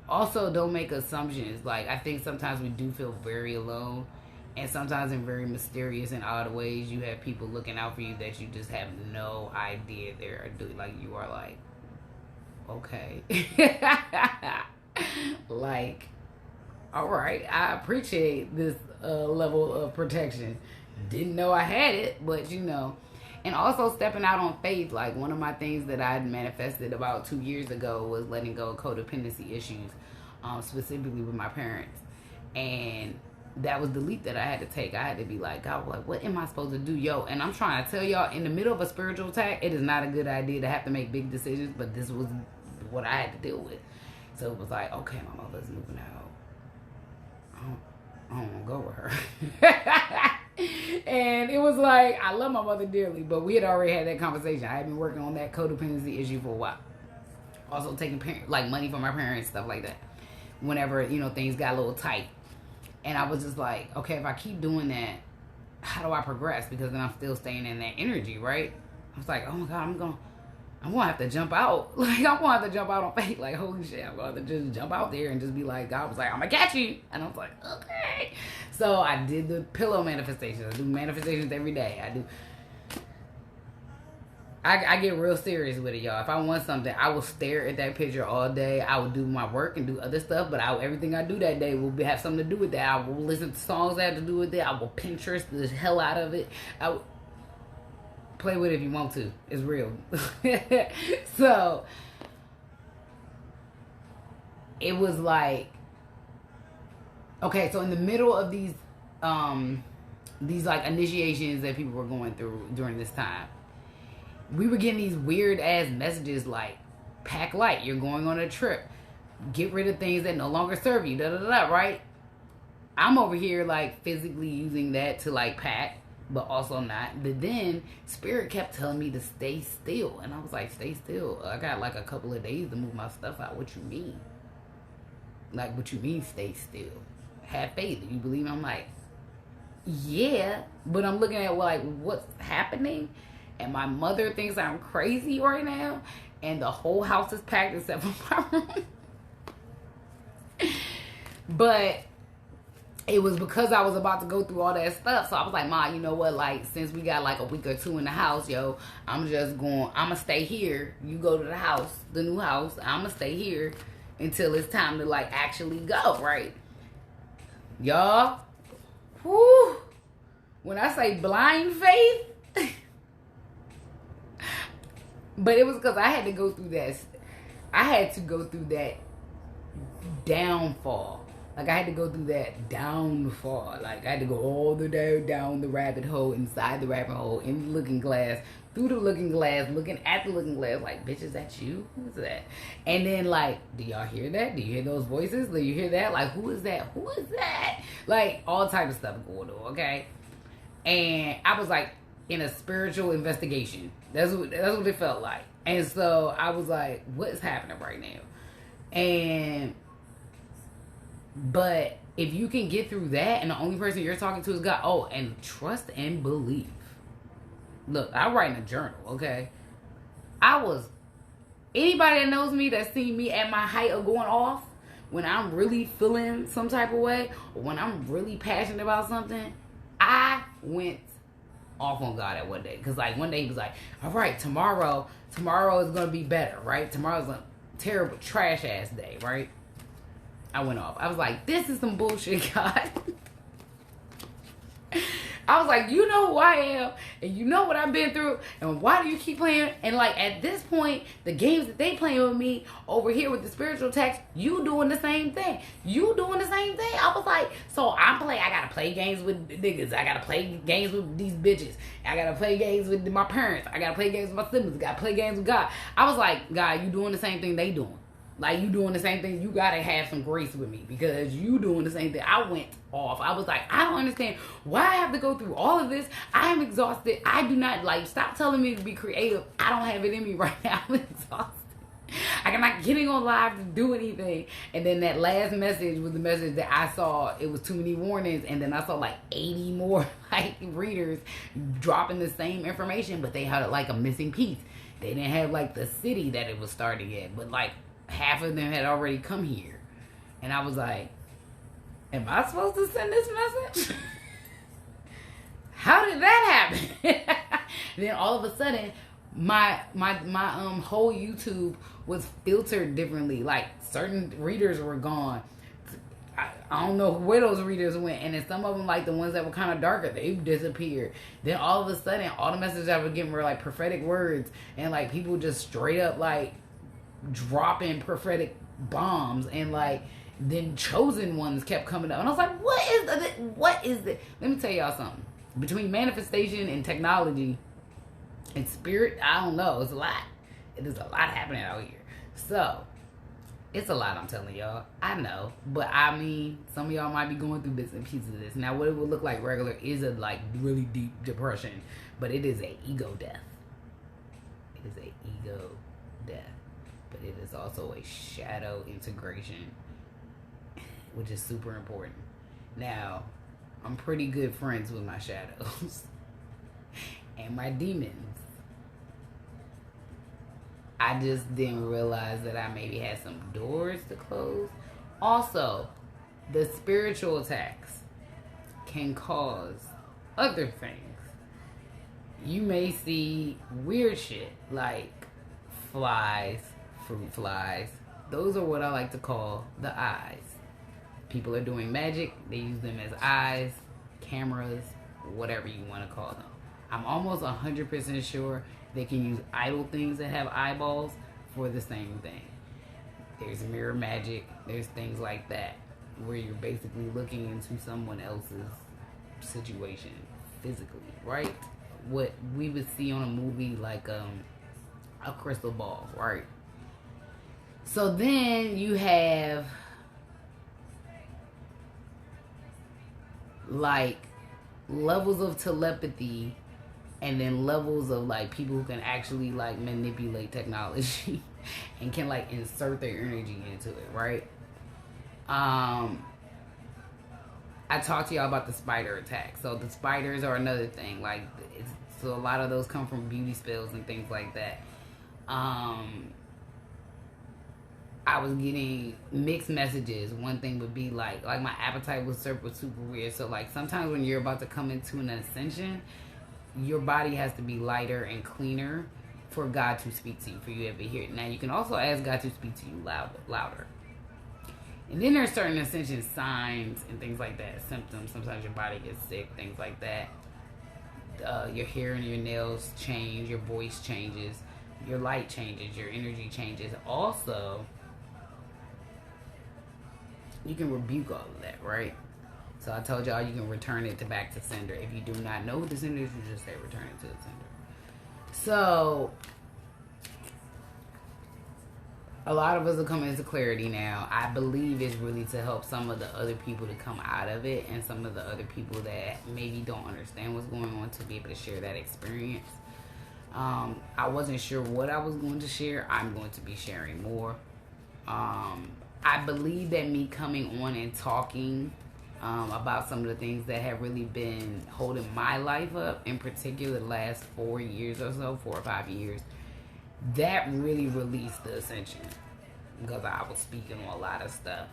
also don't make assumptions. Like, I think sometimes we do feel very alone, and sometimes in very mysterious and odd ways, you have people looking out for you that you just have no idea they're doing. Like, you are like, okay. Like, all right, I appreciate this level of protection. Didn't know I had it, but And also stepping out on faith. Like, one of my things that I had manifested about 2 years ago was letting go of codependency issues, specifically with my parents. And that was the leap that I had to take. I had to be like, God, like, what am I supposed to do? And I'm trying to tell y'all, in the middle of a spiritual attack, it is not a good idea to have to make big decisions, but this was what I had to deal with. So it was like, okay, my mother's moving out. I don't want to go with her. And it was like, I love my mother dearly, but we had already had that conversation. I had been working on that codependency issue for a while. Also taking money from my parents, stuff like that. Whenever, things got a little tight. And I was just like, okay, if I keep doing that, how do I progress? Because then I'm still staying in that energy, right? I was like, oh my God, I'm going to have to jump out. Like, I'm going to have to jump out on faith. Like, holy shit, I'm going to just jump out there and just be like, God was like, I'm going to catch you. And I was like, okay. So I did the pillow manifestations. I do manifestations every day. I get real serious with it, y'all. If I want something, I will stare at that picture all day. I will do my work and do other stuff, but everything I do that day will have something to do with that. I will listen to songs that have to do with it. I will Pinterest the hell out of it. I will play with it if you want to. It's real. So it was like, okay, so in the middle of these like initiations that people were going through during this time, we were getting these weird ass messages like, pack light, you're going on a trip, get rid of things that no longer serve you, right? I'm over here like physically using that to like pack, but also not. But then Spirit kept telling me to stay still, and I was like, stay still? I got like a couple of days to move my stuff out. What you mean? Like, what you mean stay still? Have faith. You believe me? I'm like, yeah. But I'm looking at like what's happening. And my mother thinks I'm crazy right now. And the whole house is packed except for my room. But it was because I was about to go through all that stuff. So I was like, Ma, you know what? Like, since we got like a week or two in the house, yo, I'm going to stay here. You go to the house, the new house. I'm going to stay here until it's time to like actually go, right? Y'all, whoo, when I say blind faith, but it was because I had to go through that. I had to go through that downfall. Like, I had to go through that downfall. Like, I had to go all the way down the rabbit hole, inside the rabbit hole, in the looking glass, through the looking glass, looking at the looking glass. Like, bitch, is that you? Who's that? And then, like, do y'all hear that? Do you hear those voices? Do you hear that? Like, who is that? Who is that? Like, all type of stuff going on, okay? And I was, like, in a spiritual investigation. That's what it felt like. And so I was like, what is happening right now? But if you can get through that and the only person you're talking to is God, oh, and trust and believe. Look, I write in a journal, okay? Anybody that knows me, that's seen me at my height of going off, when I'm really feeling some type of way, or when I'm really passionate about something, I went off on God that one day. Because, like, one day he was like, all right, tomorrow is going to be better, right? Tomorrow's a terrible, trash-ass day, right? I went off. I was like, this is some bullshit, God. I was like, you know who I am, and you know what I've been through, and why do you keep playing? And like, at this point, the games that they playing with me over here with the spiritual text, you doing the same thing. You doing the same thing. I was like, so I gotta play games with niggas. I gotta play games with these bitches. I gotta play games with my parents. I gotta play games with my siblings. I gotta play games with God. I was like, God, you doing the same thing they doing. Like, you doing the same thing. You gotta have some grace with me, because you doing the same thing. I went off. I was like, I don't understand why I have to go through all of this. I am exhausted. I do not, like, stop telling me to be creative. I don't have it in me right now. I'm exhausted. I'm not getting on live to do anything. And then that last message was the message that I saw. It was too many warnings. And then I saw like 80 more like readers dropping the same information, but they had like a missing piece. They didn't have like the city that it was starting in, but like half of them had already come here. And I was like, am I supposed to send this message? How did that happen? Then all of a sudden, my whole YouTube was filtered differently. Like, certain readers were gone. I don't know where those readers went. And then some of them, like the ones that were kind of darker, they disappeared. Then all of a sudden, all the messages I was getting were like prophetic words. And like people just straight up like dropping prophetic bombs. And like then chosen ones kept coming up. And I was like, what is it? Let me tell y'all something. Between manifestation and technology and spirit, I don't know. It's a lot. It is a lot happening out here. So, it's a lot, I'm telling y'all. I know. But I mean, some of y'all might be going through bits and pieces of this. Now, what it would look like regular is a like really deep depression. But it is a ego death. It is a ego death. But it is also a shadow integration, which is super important. Now, I'm pretty good friends with my shadows and my demons. I just didn't realize that I maybe had some doors to close. Also, the spiritual attacks can cause other things. You may see weird shit like flies, fruit flies. Those are what I like to call the eyes. People are doing magic. They use them as eyes, cameras, whatever you want to call them. I'm almost 100% sure they can use idle things that have eyeballs for the same thing. There's mirror magic. There's things like that where you're basically looking into someone else's situation physically, right? What we would see on a movie like a crystal ball, right? So then you have like levels of telepathy, and then levels of like people who can actually like manipulate technology and can like insert their energy into it, right? I talked to y'all about the spider attack. So the spiders are another thing. Like, so a lot of those come from beauty spells and things like that. I was getting mixed messages. One thing would be like my appetite was super weird. So like sometimes when you're about to come into an ascension, your body has to be lighter and cleaner for God to speak to you, for you to ever hear it. Now you can also ask God to speak to you louder. And then there's certain ascension signs and things like that, symptoms. Sometimes your body gets sick, things like that. Your hair and your nails change, your voice changes, your light changes, your energy changes. Also, you can rebuke all of that, right? So I told y'all you can return it back to sender. If you do not know what the sender is, you just say return it to the sender. So a lot of us are coming into clarity now. I believe it's really to help some of the other people to come out of it, and some of the other people that maybe don't understand what's going on to be able to share that experience. I wasn't sure what I was going to share. I'm going to be sharing more. I believe that me coming on and talking about some of the things that have really been holding my life up, in particular the last 4 years or so, 4 or 5 years, that really released the ascension, because I was speaking on a lot of stuff.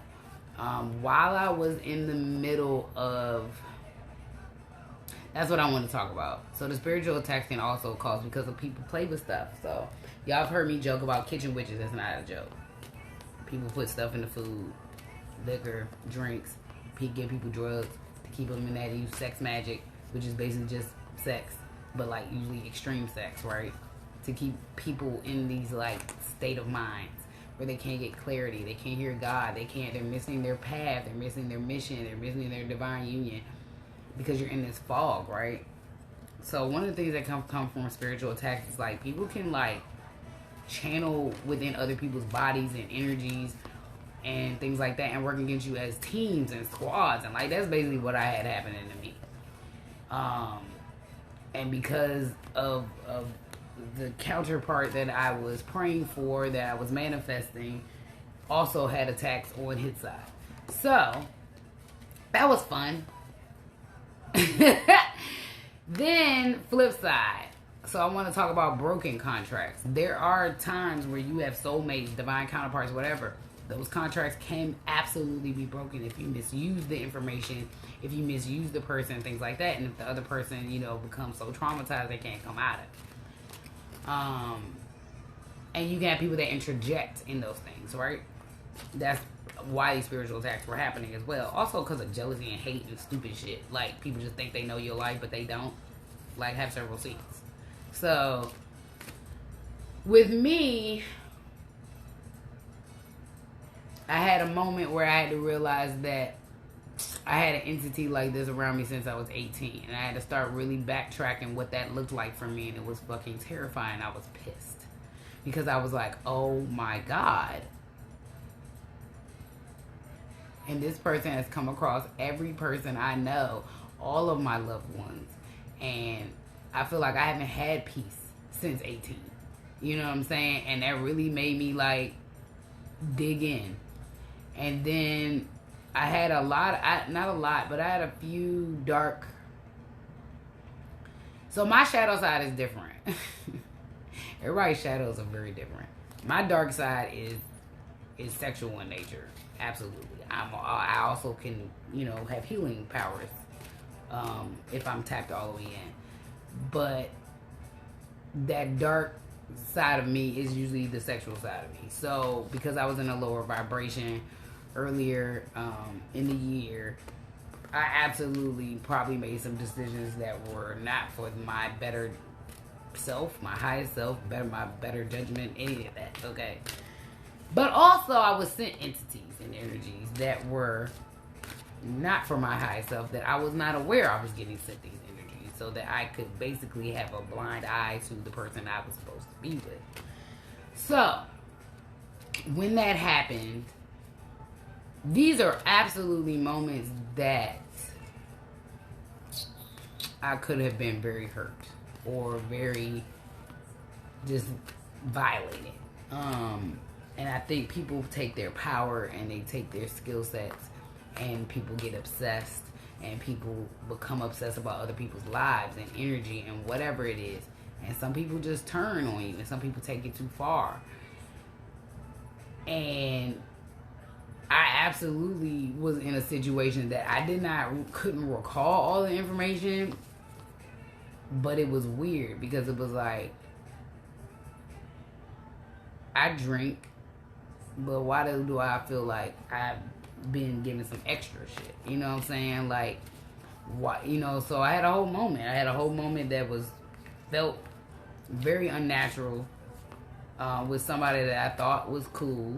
While I was in the middle of, that's what I want to talk about. So the spiritual attacks can also cause because of people play with stuff. So y'all have heard me joke about kitchen witches. That's not a joke. People put stuff in the food, liquor, drinks, give people drugs to keep them in that. Use sex magic, which is basically just sex, but like usually extreme sex, right? To keep people in these like state of minds where they can't get clarity, they can't hear God, they're missing their path, they're missing their mission, they're missing their divine union, because you're in this fog, right? So one of the things that come from spiritual attacks is like people can like channel within other people's bodies and energies and things like that, and work against you as teams and squads, and like that's basically what I had happening to me. And because of the counterpart that I was praying for, that I was manifesting, also had attacks on his side. So that was fun. Then flip side. So I want to talk about broken contracts. There are times where you have soulmates, divine counterparts, whatever. Those contracts can absolutely be broken if you misuse the information, if you misuse the person, things like that, and if the other person, becomes so traumatized they can't come out of it. And you can have people that interject in those things, right? That's why these spiritual attacks were happening as well. Also because of jealousy and hate and stupid shit. Like, people just think they know your life, but they don't. Like, have several seats. So, with me, I had a moment where I had to realize that I had an entity like this around me since I was 18. And I had to start really backtracking what that looked like for me. And it was fucking terrifying. I was pissed. Because I was like, oh my God. And this person has come across every person I know, all of my loved ones. And I feel like I haven't had peace since 18. You know what I'm saying? And that really made me like dig in. And then I had not a lot, but I had a few dark. So my shadow side is different. Everybody's shadows are very different. My dark side is sexual in nature. Absolutely. I also can, have healing powers if I'm tapped all the way in. But that dark side of me is usually the sexual side of me. So because I was in a lower vibration earlier in the year, I absolutely probably made some decisions that were not for my better self, my highest self, my better judgment, any of that, okay? But also I was sent entities and energies that were not for my highest self, that I was not aware I was getting sent these energies, so that I could basically have a blind eye to the person I was supposed to be with. So when that happened, these are absolutely moments that I could have been very hurt or very just violated. And I think people take their power and they take their skill sets, and people get obsessed, and people become obsessed about other people's lives and energy and whatever it is. And some people just turn on you, and some people take it too far. And I absolutely was in a situation that I couldn't recall all the information, but it was weird because it was like, I drink, but why do I feel like I've been given some extra shit? You know what I'm saying? Like, why? You know, so I had a whole moment. That felt very unnatural with somebody that I thought was cool,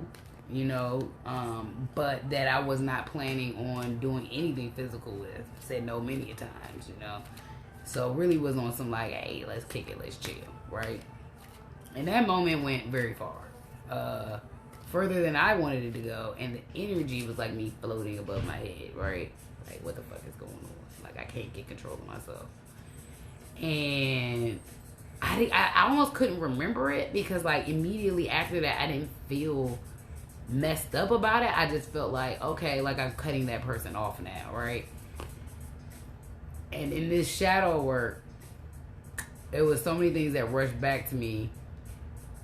you know, but that I was not planning on doing anything physical with. Said no many times, you know. So really was on some like, hey, let's kick it, let's chill, right? And that moment went very far. Further than I wanted it to go, and the energy was like me floating above my head, right? Like, what the fuck is going on? Like, I can't get control of myself. And I almost couldn't remember it because, like, immediately after that, I didn't feel messed up about it. I just felt like, okay, like I'm cutting that person off now, right? And in this shadow work, it was so many things that rushed back to me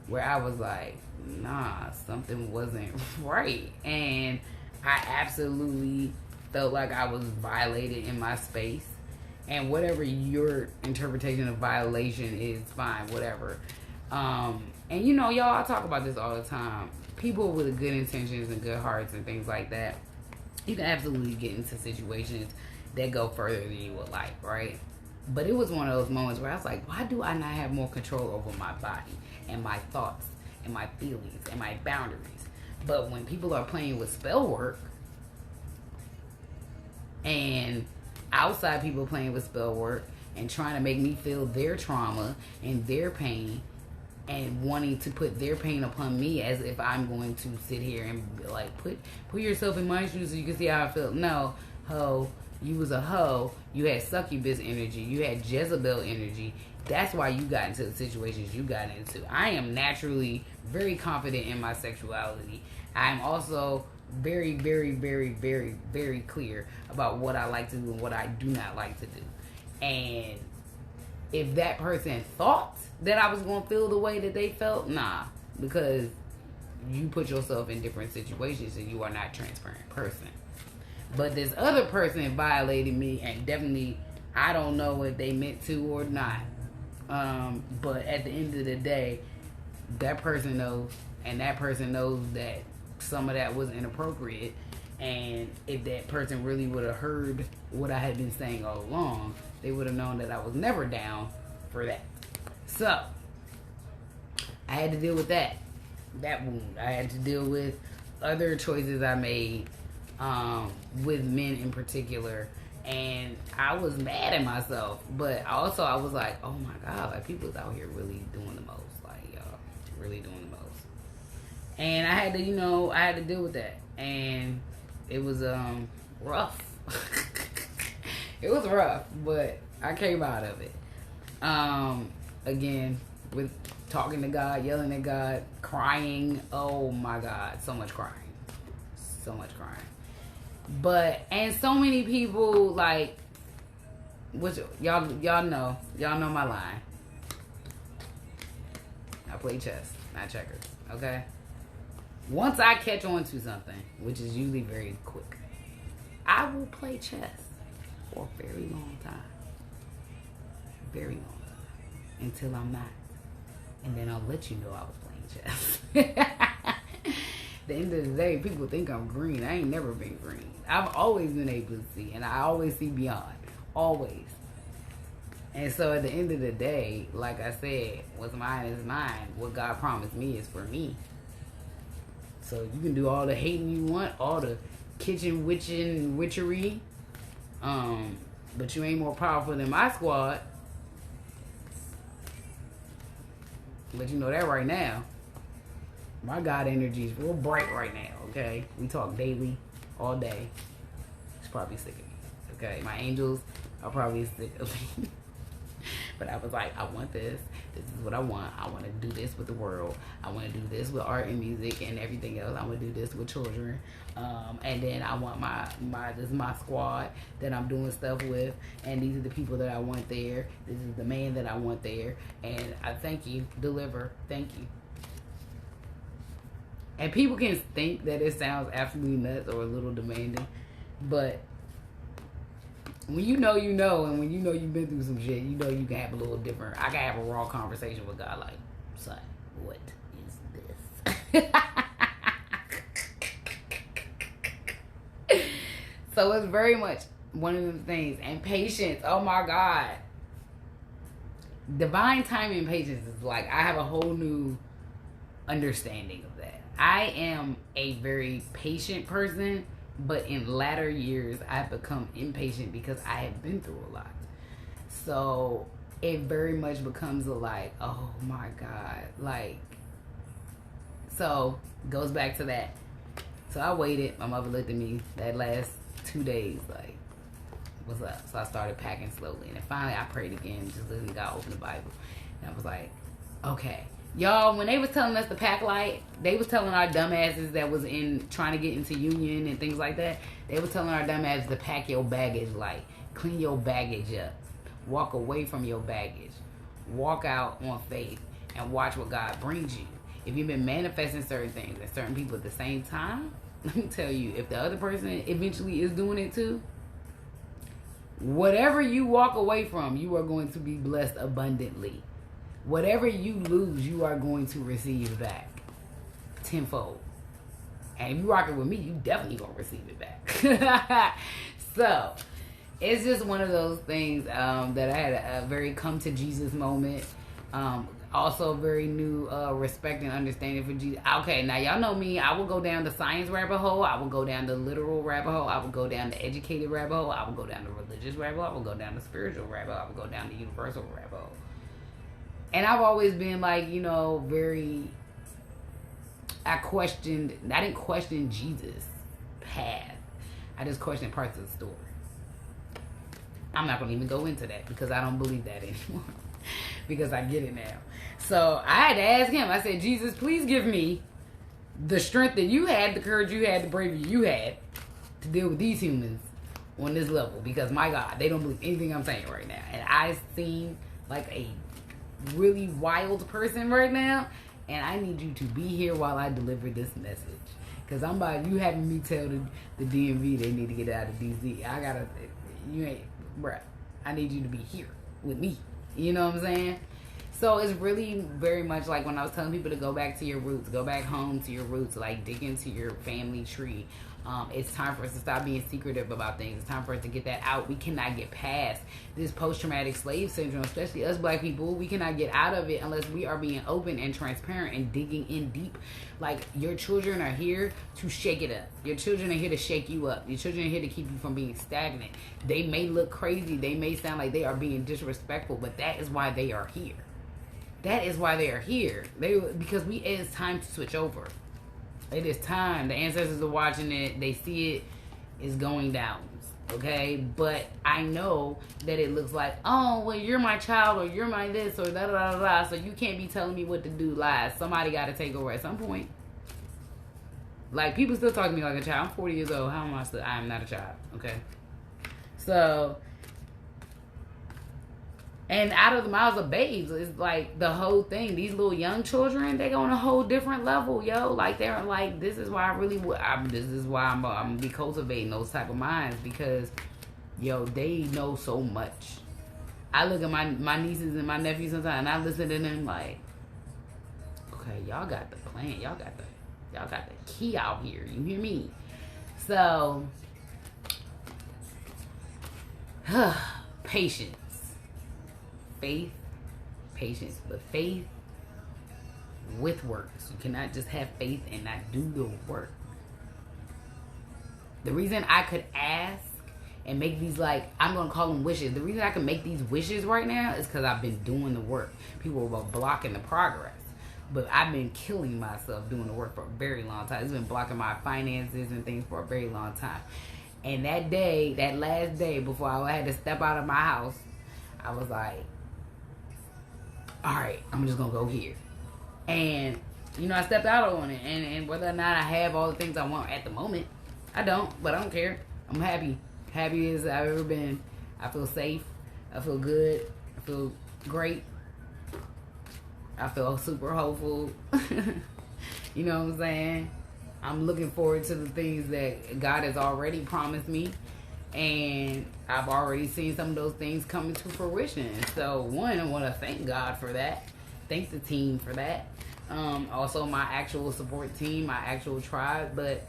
where I was like, nah, something wasn't right. And I absolutely felt like I was violated in my space. And whatever your interpretation of violation is, fine, whatever. And you know, y'all, I talk about this all the time. People with good intentions and good hearts and things like that, you can absolutely get into situations that go further than you would like, right? But it was one of those moments where I was like, why do I not have more control over my body and my thoughts and my feelings and my boundaries? But when people are playing with spell work, and outside people playing with spell work and trying to make me feel their trauma and their pain and wanting to put their pain upon me as if I'm going to sit here and like put yourself in my shoes so you can see how I feel. No, ho, you was a hoe. You had succubus energy. You had Jezebel energy. That's why you got into the situations you got into. I am naturally very confident in my sexuality. I'm also very, very, very, very, very clear about what I like to do and what I do not like to do. And if that person thought that I was going to feel the way that they felt, nah. Because you put yourself in different situations and you are not a transparent person. But this other person violated me, and definitely, I don't know if they meant to or not. But at the end of the day, that person knows, and that person knows that some of that was inappropriate. And if that person really would have heard what I had been saying all along, they would have known that I was never down for that. So I had to deal with that wound. I had to deal with other choices I made with men in particular, and I was mad at myself. But also I was like, oh my god, like people's out here really doing the most, like y'all really doing the most. And I had to, I had to deal with that, and it was rough. It was rough, but I came out of it. Again, with talking to God, yelling at God, crying. Oh my God, so much crying. So much crying. And so many people, like, which y'all know my line. I play chess, not checkers, okay? Once I catch on to something, which is usually very quick, I will play chess for a very long time. Very long time. Until I'm not. And then I'll let you know I was playing chess. At the end of the day, people think I'm green. I ain't never been green. I've always been able to see, and I always see beyond. Always. And so at the end of the day, like I said, what's mine is mine. What God promised me is for me. So you can do all the hating you want, all the kitchen witchery, but you ain't more powerful than my squad. Let you know that right now. My God energy is real bright right now, okay? We talk daily, all day. It's probably sick of me, okay? My angels are probably sick of me. But I was like, I want this. This is what I want. I want to do this with the world. I want to do this with art and music and everything else. I want to do this with children. And then I want this is my squad that I'm doing stuff with. And these are the people that I want there. This is the man that I want there. And I thank you. Deliver. Thank you. And people can think that it sounds absolutely nuts or a little demanding. But when you know, and when you know you've been through some shit, you know you can have a little different. I can have a raw conversation with God, like, son, what is this? So it's very much one of them things. And patience, oh my God. Divine timing and patience is like, I have a whole new understanding of that. I am a very patient person, but in latter years, I've become impatient because I have been through a lot. So it very much becomes a like, oh my God. Like, so goes back to that. So I waited. My mother looked at me that last 2 days, like, what's up? So I started packing slowly. And then finally I prayed again, just literally got open the Bible. And I was like, okay. Y'all, when they was telling us to pack light, they was telling our dumbasses that was in trying to get into union and things like that. They was telling our dumbasses to pack your baggage light, clean your baggage up, walk away from your baggage, walk out on faith, and watch what God brings you. If you've been manifesting certain things and certain people at the same time, let me tell you, if the other person eventually is doing it too, whatever you walk away from, you are going to be blessed abundantly. Whatever you lose, you are going to receive back tenfold. And if you rock it with me, you definitely going to receive it back. So, it's just one of those things that I had a very come to Jesus moment. Also, very new respect and understanding for Jesus. Okay, now y'all know me. I will go down the science rabbit hole. I will go down the literal rabbit hole. I will go down the educated rabbit hole. I will go down the religious rabbit hole. I will go down the spiritual rabbit hole. I will go down the universal rabbit hole. And I've always been like, you know, I didn't question Jesus' path. I just questioned parts of the story. I'm not going to even go into that because I don't believe that anymore. Because I get it now. So I had to ask him. I said, Jesus, please give me the strength that you had, the courage you had, the bravery you had to deal with these humans on this level. Because my God, they don't believe anything I'm saying right now. And I seem like a really wild person right now, and I need you to be here while I deliver this message, because you having me tell the DMV they need to get out of DC. I need you to be here with me, you know what I'm saying? So it's really very much like when I was telling people to go back to your roots, go back home to your roots, like dig into your family tree. It's time for us to stop being secretive about things. It's time for us to get that out. We cannot get past this post-traumatic slave syndrome, especially us black people. We cannot get out of it unless we are being open and transparent and digging in deep. Like, your children are here to shake it up. Your children are here to shake you up. Your children are here to keep you from being stagnant. They may look crazy. They may sound like they are being disrespectful, but that is why they are here. That is why they are here. Because it's time to switch over. It is time. The ancestors are watching it. They see it is going down. Okay? But I know that it looks like, oh, well, you're my child, or you're my this, or da da da da. So you can't be telling me what to do. Lies. Somebody got to take over at some point. Like, people still talk to me like a child. I'm 40 years old. How am I still? I am not a child. Okay? So, and out of the mouths of babes, it's like the whole thing. These little young children, they go on a whole different level, yo. Like, they're like, this is why this is why I'm gonna be cultivating those type of minds, because, yo, they know so much. I look at my nieces and my nephews sometimes, and I listen to them like, okay, y'all got the plan, y'all got the key out here. You hear me? So, patience. Faith, patience, but faith with works. You cannot just have faith and not do the work. The reason I could ask and make these, like, I'm going to call them wishes. The reason I can make these wishes right now is because I've been doing the work. People were blocking the progress. But I've been killing myself doing the work for a very long time. It's been blocking my finances and things for a very long time. And that last day before I had to step out of my house, I was like, all right, I'm just gonna go here. And I stepped out on it. And whether or not I have all the things I want at the moment, I don't, but I don't care. I'm happy. Happy as I've ever been. I feel safe. I feel good. I feel great. I feel super hopeful. You know what I'm saying? I'm looking forward to the things that God has already promised me. And I've already seen some of those things come into fruition. So, one, I want to thank God for that. Thank the team for that. Also, my actual support team, my actual tribe. But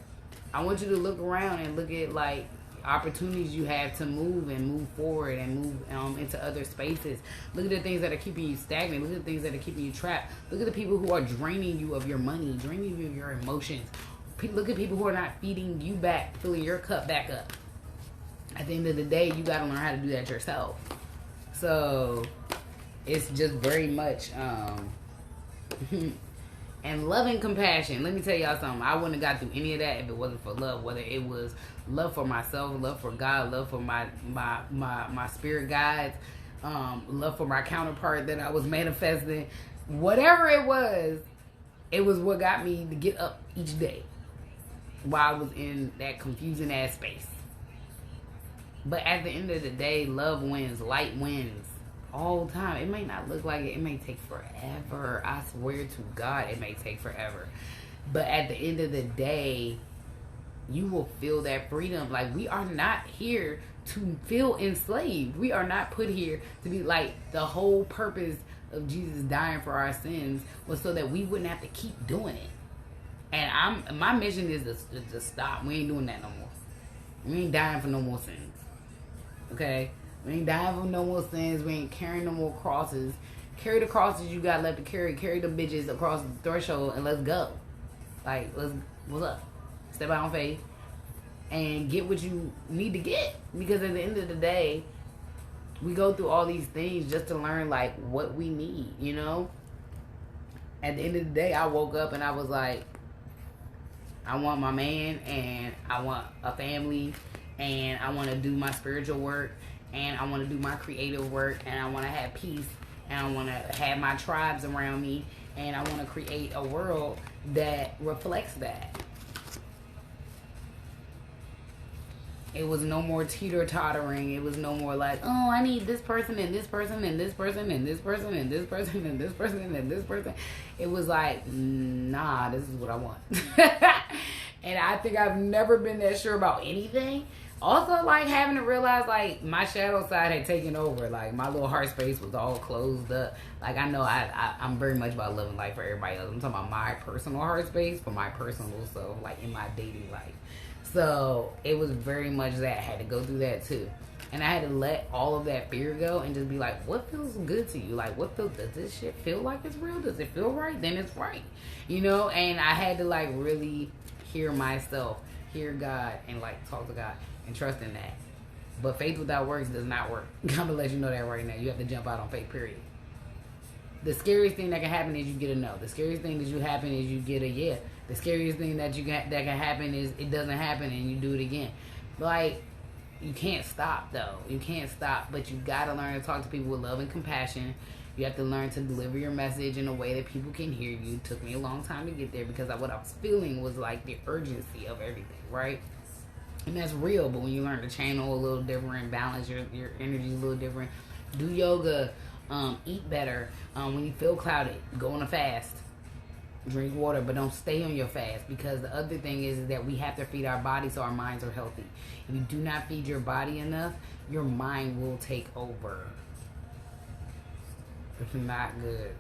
I want you to look around and look at, like, opportunities you have to move forward and move into other spaces. Look at the things that are keeping you stagnant. Look at the things that are keeping you trapped. Look at the people who are draining you of your money, draining you of your emotions. Look at people who are not feeding you back, filling your cup back up. At the end of the day, you got to learn how to do that yourself. So it's just very much and love and compassion. Let me tell y'all something. I wouldn't have got through any of that if it wasn't for love. Whether it was love for myself, love for God, love for my spirit guides, love for my counterpart that I was manifesting. Whatever it was what got me to get up each day while I was in that confusing ass space. But at the end of the day, love wins, light wins all the time. It may not look like it. It may take forever. I swear to God, it may take forever. But at the end of the day, you will feel that freedom. Like, we are not here to feel enslaved. We are not put here to be like, the whole purpose of Jesus dying for our sins was so that we wouldn't have to keep doing it. And my mission is to stop. We ain't doing that no more. We ain't dying for no more sins. Okay? We ain't dying for no more sins. We ain't carrying no more crosses. Carry the crosses you got left to carry. Carry the bitches across the threshold and let's go. Like, what's up? Step out on faith and get what you need to get. Because at the end of the day, we go through all these things just to learn, like, what we need, you know? At the end of the day, I woke up and I was like, I want my man, and I want a family, and I want to do my spiritual work, and I want to do my creative work, and I want to have peace, and I want to have my tribes around me, and I want to create a world that reflects that. It was no more teeter-tottering. It was no more like, oh, I need this person and this person and this person and this person and this person and this person and this person. It was like, nah, this is what I want. And I think I've never been that sure about anything. Also, like, having to realize, like, my shadow side had taken over. Like, my little heart space was all closed up. Like, I know I'm very much about loving life for everybody else. I'm talking about my personal heart space for my personal self, like, in my dating life. So it was very much that I had to go through that too. And I had to let all of that fear go and just be like, what feels good to you? Like, does this shit feel like it's real? Does it feel right? Then it's right. You know? And I had to, like, really hear myself, hear God, and, like, talk to God and trust in that. But faith without works does not work. I'm going to let you know that right now. You have to jump out on faith, period. The scariest thing that can happen is you get a no. The scariest thing that you happen is you get a yeah. The scariest thing that can happen is it doesn't happen and you do it again. Like, you can't stop though. You can't stop, but you gotta learn to talk to people with love and compassion. You have to learn to deliver your message in a way that people can hear you. It took me a long time to get there because what I was feeling was like the urgency of everything, right? And that's real, but when you learn to channel a little different, balance your energy a little different, do yoga, eat better. When you feel clouded, go on a fast. Drink water, but don't stay on your fast, because the other thing is that we have to feed our body so our minds are healthy. If you do not feed your body enough, your mind will take over. It's not good.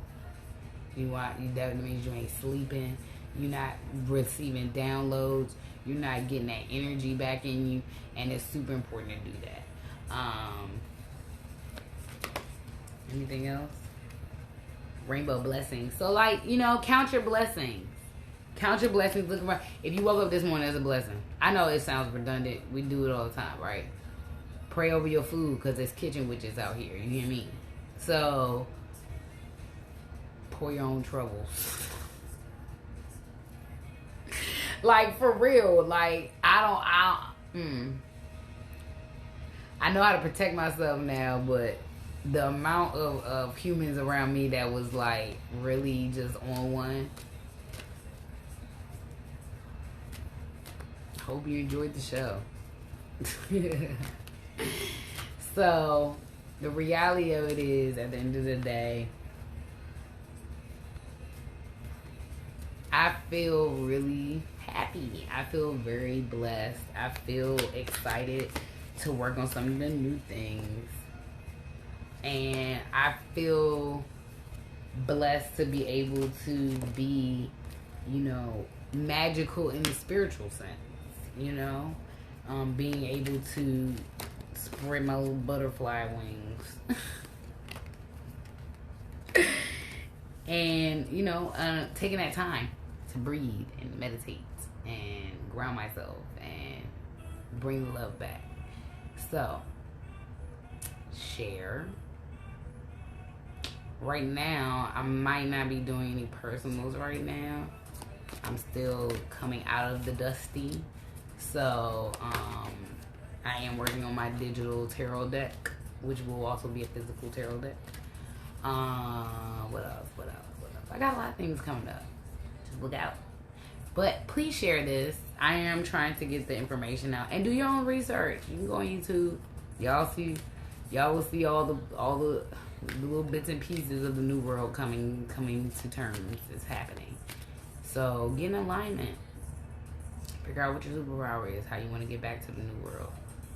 That means you ain't sleeping. You're not receiving downloads. You're not getting that energy back in you, and it's super important to do that. Anything else? Rainbow blessings. So, like, count your blessings. Count your blessings. Look around. If you woke up this morning, it's a blessing. I know it sounds redundant. We do it all the time, right? Pray over your food, because there's kitchen witches out here. You hear me? So, pour your own troubles. Like, for real. Like, I know how to protect myself now, but the amount of humans around me that was like really just on one. Hope you enjoyed the show. So the reality of it is, at the end of the day, I feel really happy. I feel very blessed. I feel excited to work on some of the new things. And I feel blessed to be able to be, you know, magical in the spiritual sense, you know? Being able to spread my little butterfly wings. And, you know, taking that time to breathe and meditate and ground myself and bring the love back. So, share. Right now, I might not be doing any personals right now. I'm still coming out of the dusty. So, I am working on my digital tarot deck, which will also be a physical tarot deck. What else? I got a lot of things coming up. Just look out. But please share this. I am trying to get the information out. And do your own research. You can go on YouTube. Y'all will see all the little bits and pieces of the new world coming to terms. It's happening. So get in alignment. Figure out what your superpower is, how you want to get back to the new world.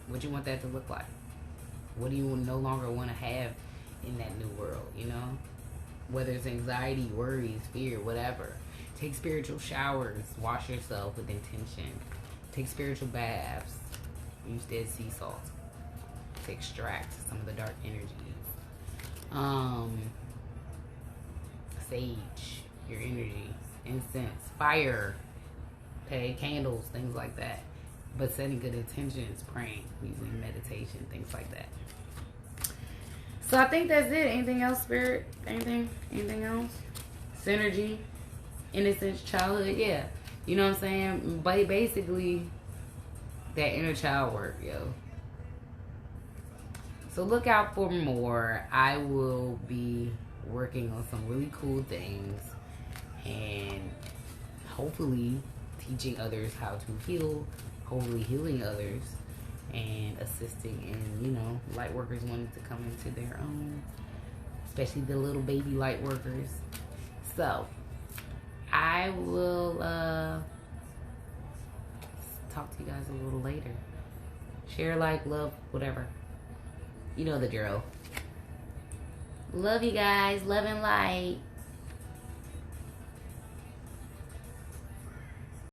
What you want that to look like. What do you no longer want to have in that new world, you know? Whether it's anxiety, worries, fear, whatever. Take spiritual showers. Wash yourself with intention. Take spiritual baths. Use dead sea salt to extract some of the dark energies. Sage, your energy. Incense, fire, okay, candles, things like that. But setting good intentions, praying, using meditation, things like that. So I think that's it. Anything else, Spirit? Anything else? Synergy, innocence, childhood, yeah. You know what I'm saying? But basically, that inner child work, yo. So look out for more. I will be working on some really cool things and hopefully teaching others how to heal, hopefully healing others and assisting in, you know, light workers wanting to come into their own, especially the little baby light workers. So I will talk to you guys a little later. Share, like, love, whatever. You know the drill. Love you guys. Love and light.